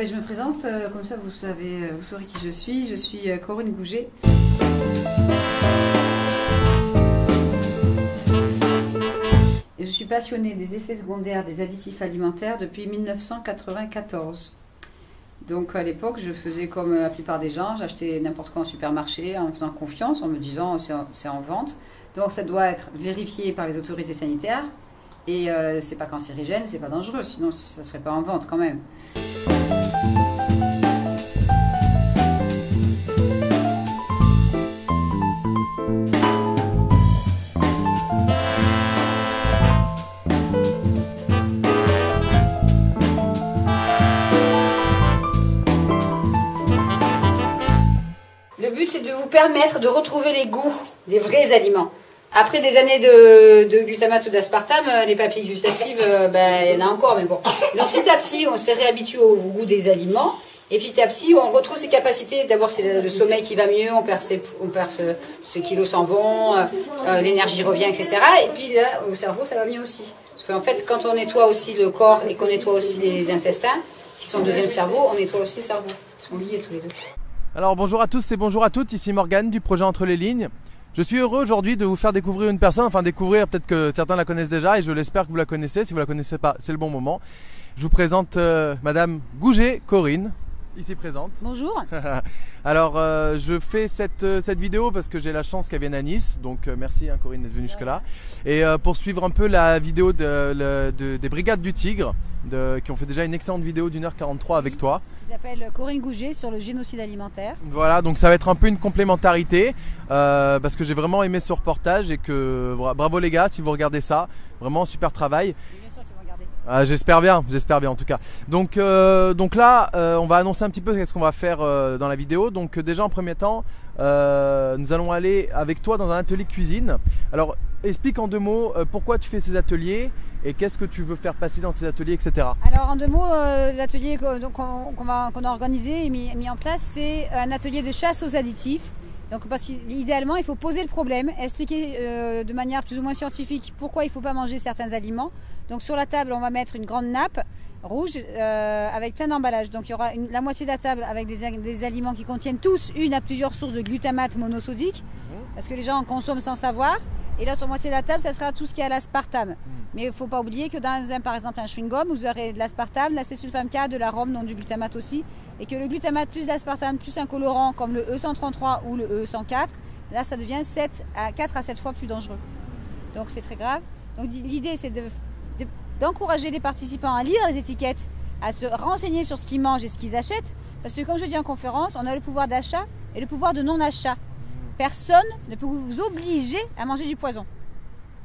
Je me présente, comme ça vous saurez qui je suis. Je suis Corinne Gouget. Et je suis passionnée des effets secondaires des additifs alimentaires depuis 1994. Donc à l'époque, je faisais comme la plupart des gens, j'achetais n'importe quoi en supermarché en me faisant confiance, en me disant c'est en vente. Donc ça doit être vérifié par les autorités sanitaires et c'est pas cancérigène, c'est pas dangereux, sinon ça serait pas en vente quand même. Le but, c'est de vous permettre de retrouver les goûts des vrais aliments. Après des années de glutamate ou d'aspartame, les papilles gustatives, il y en a encore, mais bon. Donc petit à petit, on se réhabitue au goût des aliments. Et petit à petit, on retrouve ses capacités. D'abord, c'est le sommeil qui va mieux, on perd ses kilos s'en vont, l'énergie revient, etc. Et puis là, au cerveau, ça va mieux aussi. Parce qu'en fait, quand on nettoie aussi le corps et qu'on nettoie aussi les intestins, qui sont le deuxième cerveau, on nettoie aussi le cerveau. Ils sont liés tous les deux. Alors bonjour à tous et bonjour à toutes, ici Morgane du projet Entre les Lignes. Je suis heureux aujourd'hui de vous faire découvrir une personne, enfin découvrir, peut-être que certains la connaissent déjà et je l'espère que vous la connaissez. Si vous ne la connaissez pas, c'est le bon moment. Je vous présente Madame Gouget, Corinne, ici présente. Bonjour. Alors je fais cette vidéo parce que j'ai la chance qu'elle vienne à Nice, donc merci Corinne d'être venue jusque-là. Et pour suivre un peu la vidéo des Brigades du Tigre, qui ont fait déjà une excellente vidéo d'1h43 avec toi. Qui s'appelle Corinne Gouget sur le génocide alimentaire. Voilà, donc ça va être un peu une complémentarité parce que j'ai vraiment aimé ce reportage et que bravo les gars si vous regardez ça, vraiment super travail. J'espère bien en tout cas. Donc là, on va annoncer un petit peu ce qu'on va faire dans la vidéo. Donc déjà en premier temps, nous allons aller avec toi dans un atelier cuisine. Alors explique en deux mots pourquoi tu fais ces ateliers et qu'est-ce que tu veux faire passer dans ces ateliers, etc. Alors en deux mots, l'atelier qu'on a organisé et mis en place, c'est un atelier de chasse aux additifs. Donc parce qu'idéalement, il faut poser le problème, expliquer de manière plus ou moins scientifique pourquoi il ne faut pas manger certains aliments. Donc sur la table, on va mettre une grande nappe rouge avec plein d'emballages. Donc il y aura la moitié de la table avec des aliments qui contiennent tous une à plusieurs sources de glutamate monosodique, parce que les gens en consomment sans savoir. Et l'autre moitié de la table, ça sera tout ce qui est à l'aspartame. Mais il ne faut pas oublier que dans par exemple un chewing-gum, vous aurez de l'aspartame, l'acésulfame K, de l'arôme, donc du glutamate aussi. Et que le glutamate plus l'aspartame plus un colorant comme le E133 ou le E104, là ça devient 4 à 7 fois plus dangereux. Donc c'est très grave. Donc l'idée c'est d'encourager les participants à lire les étiquettes, à se renseigner sur ce qu'ils mangent et ce qu'ils achètent. Parce que comme je dis en conférence, on a le pouvoir d'achat et le pouvoir de non-achat. Personne ne peut vous obliger à manger du poison,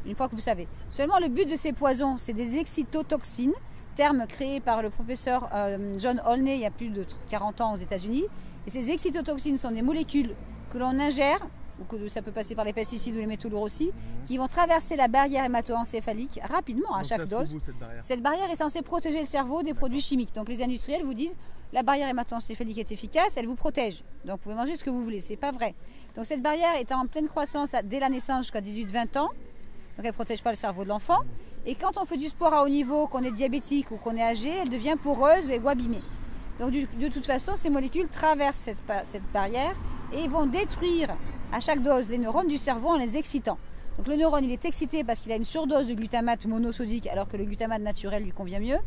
une fois que vous savez. Seulement le but de ces poisons, c'est des excitotoxines, terme créé par le professeur John Olney il y a plus de 40 ans aux États-Unis. Et ces excitotoxines sont des molécules que l'on ingère, ou que ça peut passer par les pesticides ou les métaux lourds aussi, qui vont traverser la barrière hémato-encéphalique rapidement à chaque dose. Cette barrière est censée protéger le cerveau des produits chimiques. Donc les industriels vous disent la barrière hémato-encéphalique est efficace, elle vous protège. Donc vous pouvez manger ce que vous voulez, c'est pas vrai. Donc cette barrière est en pleine croissance dès la naissance jusqu'à 18-20 ans. Donc elle ne protège pas le cerveau de l'enfant. Et quand on fait du sport à haut niveau, qu'on est diabétique ou qu'on est âgé, elle devient poreuse et abîmée. Donc de toute façon, ces molécules traversent cette barrière et vont détruire à chaque dose les neurones du cerveau en les excitant. Donc le neurone, il est excité parce qu'il a une surdose de glutamate monosodique alors que le glutamate naturel lui convient mieux.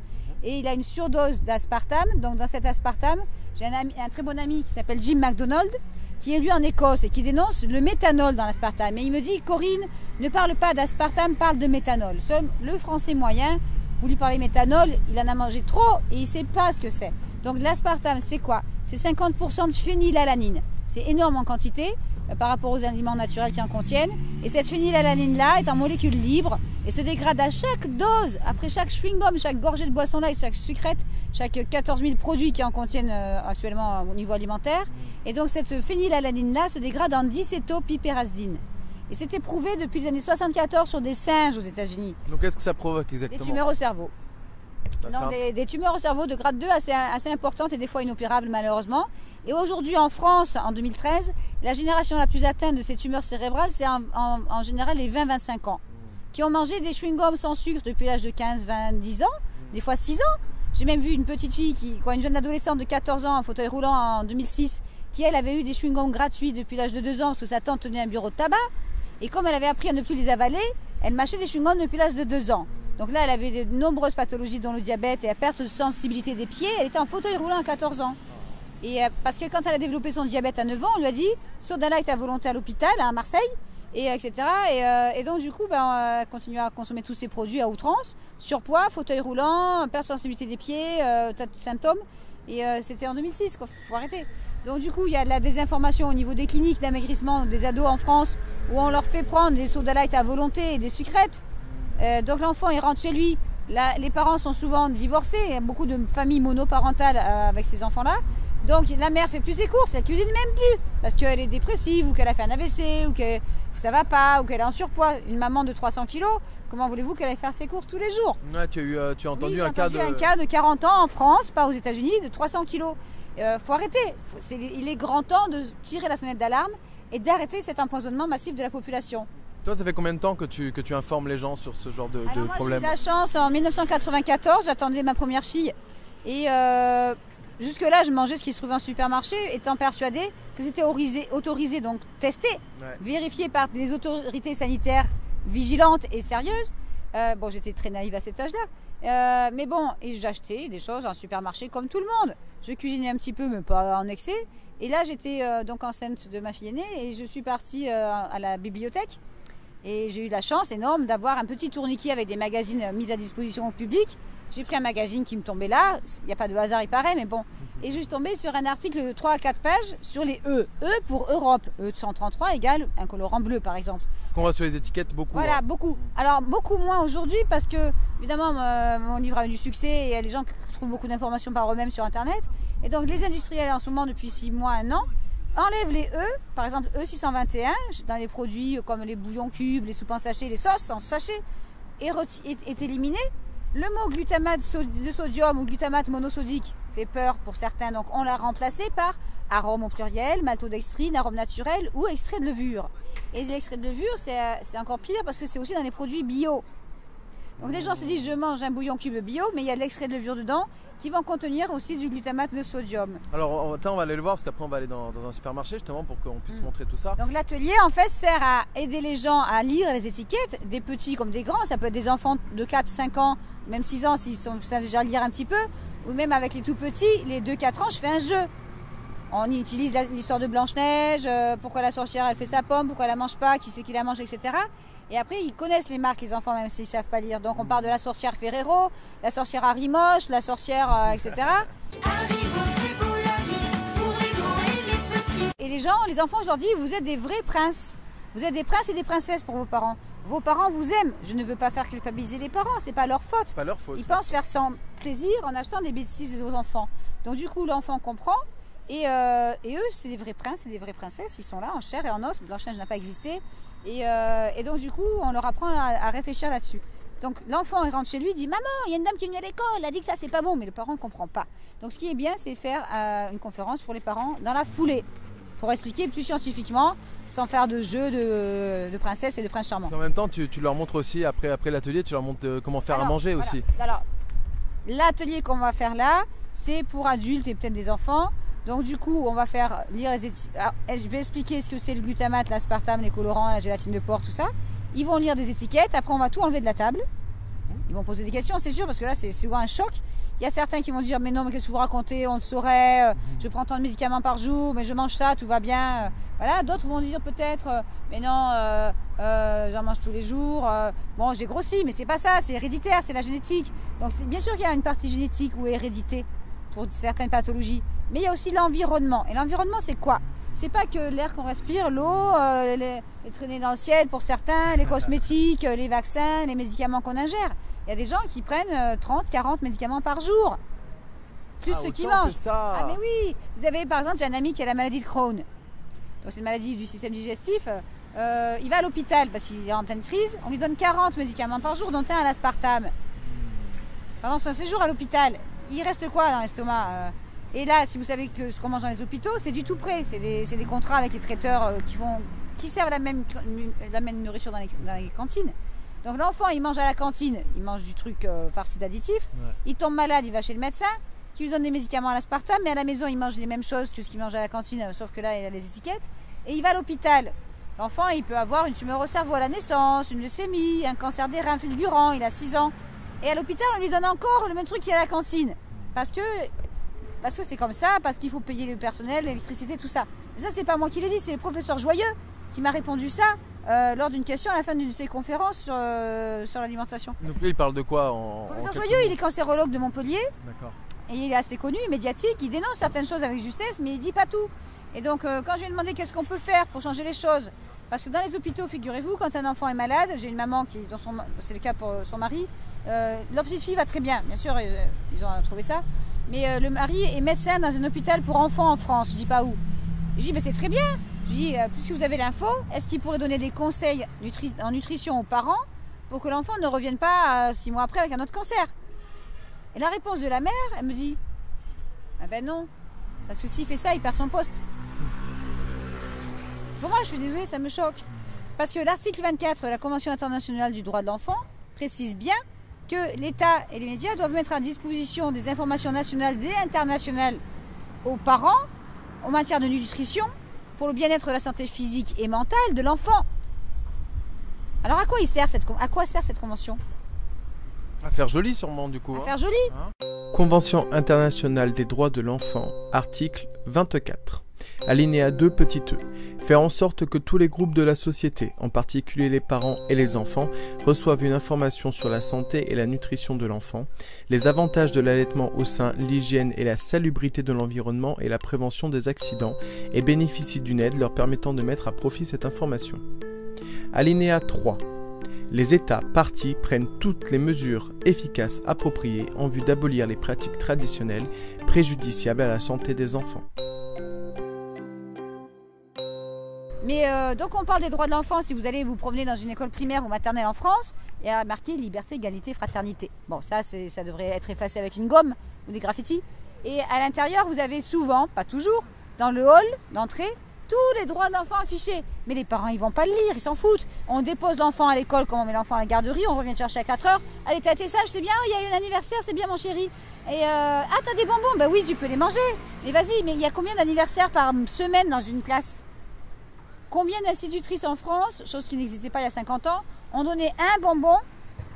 Et il a une surdose d'aspartame. Donc dans cet aspartame, j'ai un très bon ami qui s'appelle Jim McDonald, qui est lui en Écosse et qui dénonce le méthanol dans l'aspartame. Et il me dit, Corinne, ne parle pas d'aspartame, parle de méthanol. Seul le français moyen, vous lui parlez méthanol, il en a mangé trop et il ne sait pas ce que c'est. Donc l'aspartame, c'est quoi? C'est 50% de phénylalanine. C'est énorme en quantité par rapport aux aliments naturels qui en contiennent. Et cette phénylalanine-là est en molécule libre et se dégrade à chaque dose, après chaque chewing-gum, chaque gorgée de boisson light, chaque sucrète, chaque 14 000 produits qui en contiennent actuellement au niveau alimentaire. Et donc cette phénylalanine-là se dégrade en dicétopyperazine. Et c'est éprouvé depuis les années 74 sur des singes aux États-Unis. Donc qu'est-ce que ça provoque exactement? Des tumeurs au cerveau. Donc des tumeurs au cerveau de grade 2 assez importantes et des fois inopérables malheureusement. Et aujourd'hui en France, en 2013, la génération la plus atteinte de ces tumeurs cérébrales, c'est en général les 20-25 ans, qui ont mangé des chewing-gums sans sucre depuis l'âge de 15, 20, 10 ans, des fois 6 ans. J'ai même vu une petite fille, une jeune adolescente de 14 ans en fauteuil roulant en 2006, qui elle avait eu des chewing-gums gratuits depuis l'âge de 2 ans parce que sa tante tenait un bureau de tabac. Et comme elle avait appris à ne plus les avaler, elle mâchait des chewing-gums depuis l'âge de 2 ans. Donc là, elle avait de nombreuses pathologies dont le diabète et la perte de sensibilité des pieds. Elle était en fauteuil roulant à 14 ans. Et parce que quand elle a développé son diabète à 9 ans, on lui a dit Soda Light à volonté à l'hôpital, à Marseille, et etc. Et donc du coup, elle continue à consommer tous ces produits à outrance. Surpoids, fauteuil roulant, perte de sensibilité des pieds, tas de symptômes. Et c'était en 2006, il faut arrêter. Donc du coup, il y a de la désinformation au niveau des cliniques d'amaigrissement des ados en France où on leur fait prendre des Soda Light à volonté et des sucrètes. Donc l'enfant, il rentre chez lui. Les parents sont souvent divorcés. Il y a beaucoup de familles monoparentales avec ces enfants-là. Donc la mère fait plus ses courses, elle cuisine même plus parce qu'elle est dépressive ou qu'elle a fait un AVC ou que ça va pas ou qu'elle est en surpoids. Une maman de 300 kilos, comment voulez-vous qu'elle aille faire ses courses tous les jours? Ouais, tu as entendu oui, un cas de 40 ans en France, pas aux États-Unis, de 300 kilos. Faut arrêter. Il est grand temps de tirer la sonnette d'alarme et d'arrêter cet empoisonnement massif de la population. Toi, ça fait combien de temps que tu informes les gens sur ce genre de problème? J'ai eu la chance, en 1994, j'attendais ma première fille et jusque-là, je mangeais ce qui se trouvait en supermarché, étant persuadée que c'était autorisé, donc testé, vérifié par des autorités sanitaires vigilantes et sérieuses. J'étais très naïve à cet âge-là. Mais bon, et j'achetais des choses en supermarché comme tout le monde. Je cuisinais un petit peu, mais pas en excès. Et là, j'étais donc enceinte de ma fille aînée et je suis partie à la bibliothèque. Et j'ai eu la chance énorme d'avoir un petit tourniquet avec des magazines mis à disposition au public. J'ai pris un magazine qui me tombait là, il n'y a pas de hasard, il paraît, mais bon. Et je suis tombée sur un article de 3 à 4 pages sur les E. E pour Europe. E 133 égale un colorant bleu, par exemple. Ce qu'on voit sur les étiquettes, beaucoup. Voilà, beaucoup. Alors, beaucoup moins aujourd'hui parce que, évidemment, mon livre a eu du succès et il y a des gens qui trouvent beaucoup d'informations par eux-mêmes sur Internet. Et donc, les industriels, en ce moment, depuis 6 mois, 1 an, enlèvent les E, par exemple E621, dans les produits comme les bouillons cubes, les soupes en sachet, les sauces en sachet, est éliminé. Le mot glutamate de sodium ou glutamate monosodique fait peur pour certains, donc on l'a remplacé par arôme au pluriel, maltodextrine, arôme naturel ou extrait de levure. Et l'extrait de levure, c'est encore pire parce que c'est aussi dans les produits bio. Donc les gens se disent je mange un bouillon cube bio, mais il y a de l'extrait de levure dedans qui vont contenir aussi du glutamate de sodium. Alors on va aller le voir parce qu'après on va aller dans un supermarché justement pour qu'on puisse montrer tout ça. Donc l'atelier en fait sert à aider les gens à lire les étiquettes, des petits comme des grands, ça peut être des enfants de 4-5 ans, même 6 ans s'ils savent déjà lire un petit peu, ou même avec les tout petits, les 2-4 ans je fais un jeu. On utilise l'histoire de Blanche-Neige, pourquoi la sorcière elle fait sa pomme, pourquoi elle la mange pas, qui c'est qui la mange, etc. Et après, ils connaissent les marques, les enfants, même s'ils ne savent pas lire. Donc, on parle de la sorcière Ferrero, la sorcière Harry Moche, la sorcière, etc. Haribo, c'est beau la vie, pour les grands et les petits. Et les enfants, je leur dis, vous êtes des vrais princes. Vous êtes des princes et des princesses pour vos parents. Vos parents vous aiment. Je ne veux pas faire culpabiliser les parents, c'est pas leur faute. C'est pas leur faute. Ils pensent faire sans plaisir en achetant des bêtises aux enfants. Donc, du coup, l'enfant comprend. Et eux, c'est des vrais princes et des vraies princesses. Ils sont là en chair et en os. Blanche-Neige n'a pas existé. Et donc, du coup, on leur apprend à réfléchir là-dessus. Donc, l'enfant, il rentre chez lui, il dit « Maman, il y a une dame qui est venue à l'école, elle a dit que ça, c'est pas bon. » Mais le parent ne comprend pas. Donc, ce qui est bien, c'est faire une conférence pour les parents dans la foulée pour expliquer plus scientifiquement, sans faire de jeu de princesse et de prince charmant. En même temps, tu leur montres aussi, après l'atelier, tu leur montres comment faire à manger aussi. Alors, l'atelier qu'on va faire là, c'est pour adultes et peut-être des enfants. Donc du coup, on va faire lire les étiquettes. Je vais expliquer ce que c'est le glutamate, l'aspartame, les colorants, la gélatine de porc, tout ça. Ils vont lire des étiquettes. Après, on va tout enlever de la table. Ils vont poser des questions, c'est sûr, parce que là, c'est souvent un choc. Il y a certains qui vont dire, mais non, mais qu'est-ce que vous racontez? On le saurait. Je prends tant de médicaments par jour, mais je mange ça, tout va bien. Voilà. D'autres vont dire peut-être, mais non, j'en mange tous les jours. Bon, j'ai grossi, mais c'est pas ça. C'est héréditaire, c'est la génétique. Donc bien sûr qu'il y a une partie génétique ou hérédité pour certaines pathologies. Mais il y a aussi l'environnement. Et l'environnement, c'est quoi? C'est pas que l'air qu'on respire, l'eau, les traînées dans le ciel pour certains, les cosmétiques, les vaccins, les médicaments qu'on ingère. Il y a des gens qui prennent 30, 40 médicaments par jour. Plus ceux qui mangent. Ah mais oui. Vous avez par exemple, j'ai un ami qui a la maladie de Crohn. Donc c'est une maladie du système digestif. Il va à l'hôpital parce qu'il est en pleine crise. On lui donne 40 médicaments par jour, dont un à l'aspartame. Pendant son séjour à l'hôpital, il reste quoi dans l'estomac? Et là, si vous savez que ce qu'on mange dans les hôpitaux, c'est du tout prêt. C'est des contrats avec les traiteurs qui servent la même nourriture dans les cantines. Donc l'enfant, il mange à la cantine, il mange du truc farci d'additifs. Ouais. Il tombe malade, il va chez le médecin, qui lui donne des médicaments à l'aspartame, mais à la maison, il mange les mêmes choses que ce qu'il mange à la cantine, sauf que là, il a les étiquettes. Et il va à l'hôpital. L'enfant, il peut avoir une tumeur au cerveau à la naissance, une leucémie, un cancer des reins fulgurant, il a 6 ans. Et à l'hôpital, on lui donne encore le même truc qu'il y a à la cantine. Parce que c'est comme ça, parce qu'il faut payer le personnel, l'électricité, tout ça. Mais ça, c'est pas moi qui le dis, c'est le professeur Joyeux qui m'a répondu ça lors d'une question à la fin d'une de ses conférences sur l'alimentation. Donc lui, il parle de quoi Le professeur Joyeux, il est cancérologue de Montpellier. D'accord. Et il est assez connu, médiatique, il dénonce certaines choses avec justesse, mais il dit pas tout. Et donc, quand je lui ai demandé qu'est-ce qu'on peut faire pour changer les choses, parce que dans les hôpitaux, figurez-vous, quand un enfant est malade, j'ai une maman qui, c'est le cas pour son mari, leur petite fille va très bien, bien sûr, ils ont trouvé ça, mais le mari est médecin dans un hôpital pour enfants en France, je dis pas où. Je dis, mais c'est très bien. Je dis, puisque vous avez l'info, est-ce qu'il pourrait donner des conseils en nutrition aux parents pour que l'enfant ne revienne pas 6 mois après avec un autre cancer? Et la réponse de la mère, elle me dit, ah ben non, parce que s'il fait ça, il perd son poste. Pour moi, je suis désolée, ça me choque. Parce que l'article 24 de la Convention internationale du droit de l'enfant précise bien que l'État et les médias doivent mettre à disposition des informations nationales et internationales aux parents en matière de nutrition pour le bien-être de la santé physique et mentale de l'enfant. Alors à quoi sert cette convention? À faire joli sûrement du coup. À faire joli. Convention internationale des droits de l'enfant, article 24. Alinéa 2 petit e. Faire en sorte que tous les groupes de la société, en particulier les parents et les enfants, reçoivent une information sur la santé et la nutrition de l'enfant, les avantages de l'allaitement au sein, l'hygiène et la salubrité de l'environnement et la prévention des accidents, et bénéficient d'une aide leur permettant de mettre à profit cette information. Alinéa 3. Les États parties prennent toutes les mesures efficaces appropriées en vue d'abolir les pratiques traditionnelles préjudiciables à la santé des enfants. Mais donc on parle des droits de l'enfant. Si vous allez vous promener dans une école primaire ou maternelle en France, il y a marqué liberté, égalité, fraternité. Bon, ça devrait être effacé avec une gomme ou des graffitis. Et à l'intérieur, vous avez souvent, pas toujours, dans le hall d'entrée, tous les droits de l'enfant affichés. Mais les parents, ils vont pas le lire, ils s'en foutent. On dépose l'enfant à l'école comme on met l'enfant à la garderie, on revient chercher à 4 heures. Allez, t'as été sage, c'est bien, il y a eu un anniversaire, c'est bien mon chéri. Et ah, t'as des bonbons, bah oui, tu peux les manger. Mais vas-y, mais il y a combien d'anniversaires par semaine dans une classe? Combien d'institutrices en France, chose qui n'existait pas il y a 50 ans, ont donné un bonbon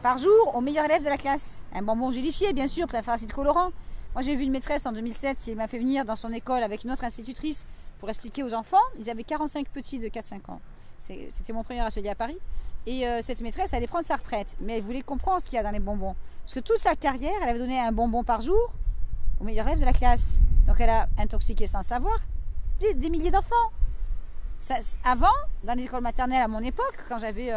par jour au meilleur élève de la classe? Un bonbon gélifié, bien sûr, pour faire acide colorant. Moi, j'ai vu une maîtresse en 2007 qui m'a fait venir dans son école avec une autre institutrice pour expliquer aux enfants. Ils avaient 45 petits de 4-5 ans. C'était mon premier atelier à Paris. Et cette maîtresse allait prendre sa retraite. Mais elle voulait comprendre ce qu'il y a dans les bonbons. Parce que toute sa carrière, elle avait donné un bonbon par jour au meilleur élève de la classe. Donc elle a intoxiqué sans savoir des milliers d'enfants. Avant, dans les écoles maternelles à mon époque, quand j'avais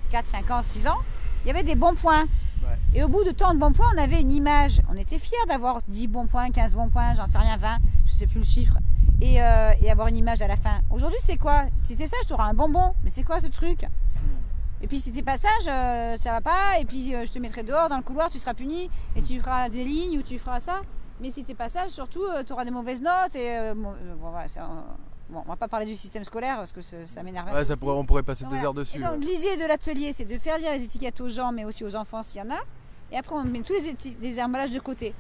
4, 5 ans, 6 ans, il y avait des bons points. Ouais. Et au bout de tant de bons points, on avait une image. On était fiers d'avoir 10 bons points, 15 bons points, j'en sais rien, 20, je ne sais plus le chiffre. Et avoir une image à la fin. Aujourd'hui, c'est quoi? Si t'es sage, tu auras un bonbon. Mais c'est quoi ce truc? Et puis si t'es pas sage, ça va pas. Et puis je te mettrai dehors dans le couloir, tu seras puni. Et tu feras des lignes ou tu feras ça. Mais si t'es pas sage, surtout, tu auras des mauvaises notes. Et voilà, bon, on va pas parler du système scolaire parce que ça m'énerve. Ouais, on pourrait passer des heures dessus. Et donc l'idée de l'atelier, c'est de faire lire les étiquettes aux gens, mais aussi aux enfants s'il y en a. Et après, on met tous les emballages de côté.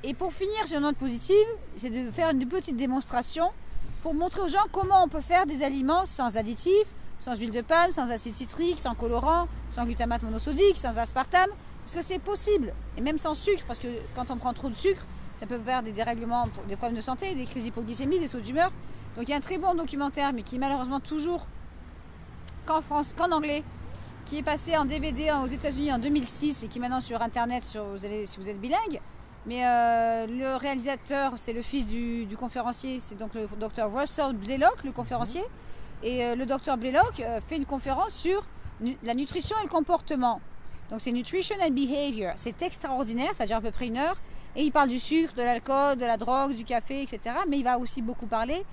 Et pour finir sur une note positive, c'est de faire une petite démonstration pour montrer aux gens comment on peut faire des aliments sans additifs, sans huile de palme, sans acide citrique, sans colorant, sans glutamate monosodique, sans aspartame, parce que c'est possible. Et même sans sucre, parce que quand on prend trop de sucre, ça peut faire des dérèglements, des problèmes de santé, des crises d'hypoglycémie, des sauts d'humeur. Donc il y a un très bon documentaire, mais qui est malheureusement toujours qu'en anglais, qui est passé en DVD aux États-Unis en 2006 et qui est maintenant sur Internet si vous êtes bilingue. Mais le réalisateur, c'est le fils du conférencier, c'est donc le docteur Russell Blaylock, le conférencier. Et le docteur Blaylock fait une conférence sur la nutrition et le comportement. Donc c'est Nutrition and Behavior. C'est extraordinaire, ça dure à peu près 1 heure. Et il parle du sucre, de l'alcool, de la drogue, du café, etc. Mais il va aussi beaucoup parler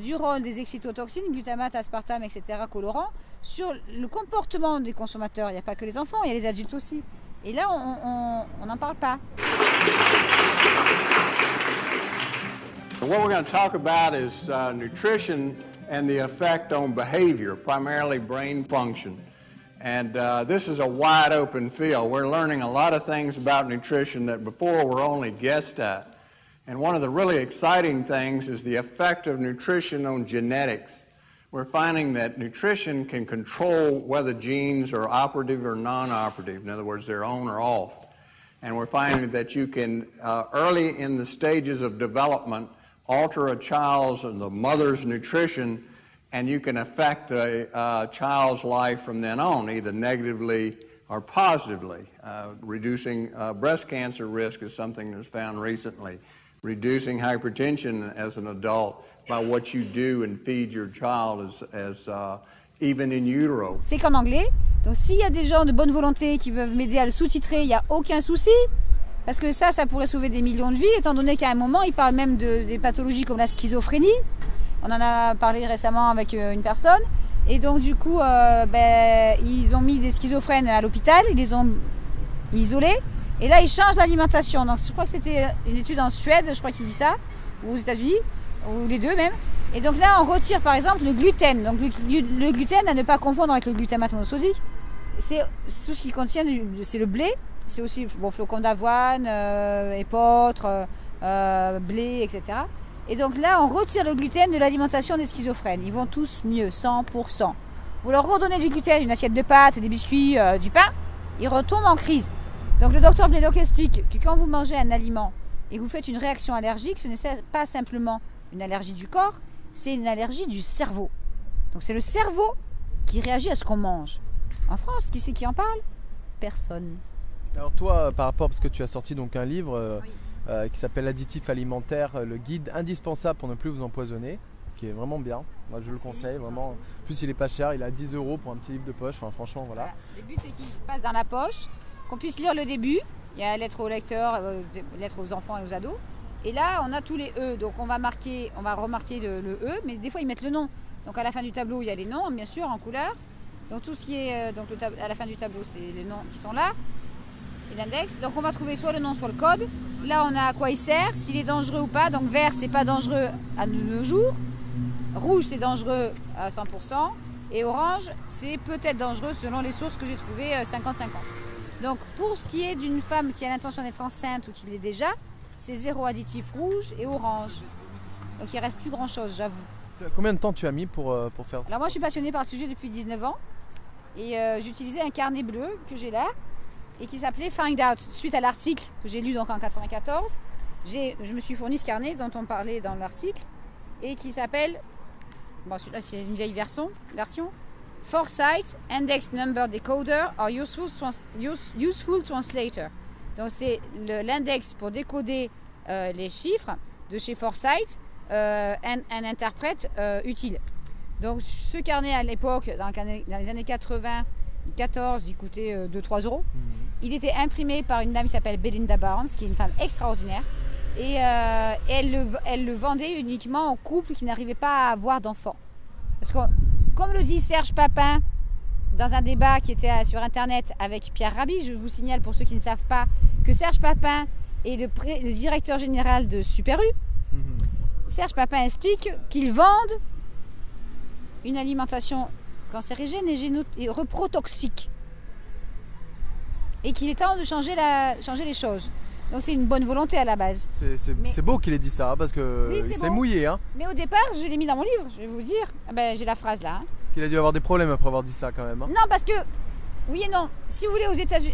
du rôle des excitotoxines, glutamate, aspartame, etc., colorants, sur le comportement des consommateurs. Il n'y a pas que les enfants, il y a les adultes aussi. Et là, on n'en parle pas. What we're going to talk about is nutrition and the effect on behavior, primarily brain function. And this is a wide open field. We're learning a lot of things about nutrition that before were only guessed at. And one of the really exciting things is the effect of nutrition on genetics. We're finding that nutrition can control whether genes are operative or non-operative. In other words, they're on or off. And we're finding that you can, early in the stages of development, alter a child's and the mother's nutrition, and you can affect the child's life from then on, either negatively or positively. Reducing breast cancer risk is something that's found recently. Reducing hypertension as an adult by what you do and feed your child as even in utero. C'est qu'en anglais, donc s'il y a des gens de bonne volonté qui peuvent m'aider à le sous-titrer, il n'y a aucun souci. Parce que ça pourrait sauver des millions de vies, étant donné qu'à un moment, ils parlent même des pathologies comme la schizophrénie. On en a parlé récemment avec une personne. Et donc, du coup, ils ont mis des schizophrènes à l'hôpital, ils les ont isolés. Et là, ils changent l'alimentation. Donc, je crois que c'était une étude en Suède, je crois qu'il dit ça, ou aux États-Unis, ou les deux même. Et donc là, on retire par exemple le gluten. Donc, le gluten, à ne pas confondre avec le glutamate monosodique, c'est tout ce qui contient, c'est le blé. C'est aussi flocons d'avoine, épeautres, blé, etc. Et donc là, on retire le gluten de l'alimentation des schizophrènes. Ils vont tous mieux, 100%. Vous leur redonnez du gluten, une assiette de pâtes, des biscuits, du pain, ils retombent en crise. Donc le docteur Blaylock explique que quand vous mangez un aliment et que vous faites une réaction allergique, ce n'est pas simplement une allergie du corps, c'est une allergie du cerveau. Donc c'est le cerveau qui réagit à ce qu'on mange. En France, qui c'est qui en parle? Personne. Alors toi, par rapport, parce que tu as sorti donc un livre qui s'appelle Additifs alimentaires, le guide indispensable pour ne plus vous empoisonner, qui est vraiment bien. Moi je le conseille vraiment. En plus il est pas cher, il est à 10 € pour un petit livre de poche. Enfin franchement voilà. Le but c'est qu'il passe dans la poche, qu'on puisse lire le début. Il y a lettres aux lecteurs, lettres aux enfants et aux ados. Et là on a tous les E. Donc on va remarquer le E, mais des fois ils mettent le nom. Donc à la fin du tableau il y a les noms bien sûr en couleur. Donc tout ce qui est à la fin du tableau c'est les noms qui sont là. Et l'index. Donc on va trouver soit le nom, soit le code. Là on a à quoi il sert, s'il est dangereux ou pas. Donc vert c'est pas dangereux à nos jours. Rouge c'est dangereux à 100%. Et orange c'est peut-être dangereux selon les sources que j'ai trouvées 50-50. Donc pour ce qui est d'une femme qui a l'intention d'être enceinte ou qui l'est déjà, c'est 0 additif rouge et orange. Donc il reste plus grand chose, j'avoue. Combien de temps tu as mis pour faire ça? Alors moi je suis passionnée par le sujet depuis 19 ans. Et j'utilisais un carnet bleu que j'ai là. Et qui s'appelait Find Out. Suite à l'article que j'ai lu donc en 94, je me suis fourni ce carnet dont on parlait dans l'article et qui s'appelle, bon celui-là c'est une vieille version, Foresight Index Number Decoder or Useful Translator. Donc c'est l'index pour décoder les chiffres de chez Foresight, un interprète utile. Donc ce carnet à l'époque, dans les années 94, il coûtait 2-3 €. Il était imprimé par une dame qui s'appelle Belinda Barnes, qui est une femme extraordinaire. Et elle le vendait uniquement aux couples qui n'arrivaient pas à avoir d'enfants. Parce que, comme le dit Serge Papin dans un débat qui était sur Internet avec Pierre Rabhi, je vous signale pour ceux qui ne savent pas que Serge Papin est le directeur général de Super U. Serge Papin explique qu'ils vendent une alimentation cancérigène et reprotoxique. Et qu'il est temps de changer les choses. Donc c'est une bonne volonté à la base. C'est beau qu'il ait dit ça, parce que oui, c'est mouillé. Hein. Mais au départ, je l'ai mis dans mon livre, je vais vous dire. J'ai la phrase là. Hein. Il a dû avoir des problèmes après avoir dit ça quand même. Hein. Non, parce que, oui et non. Si vous voulez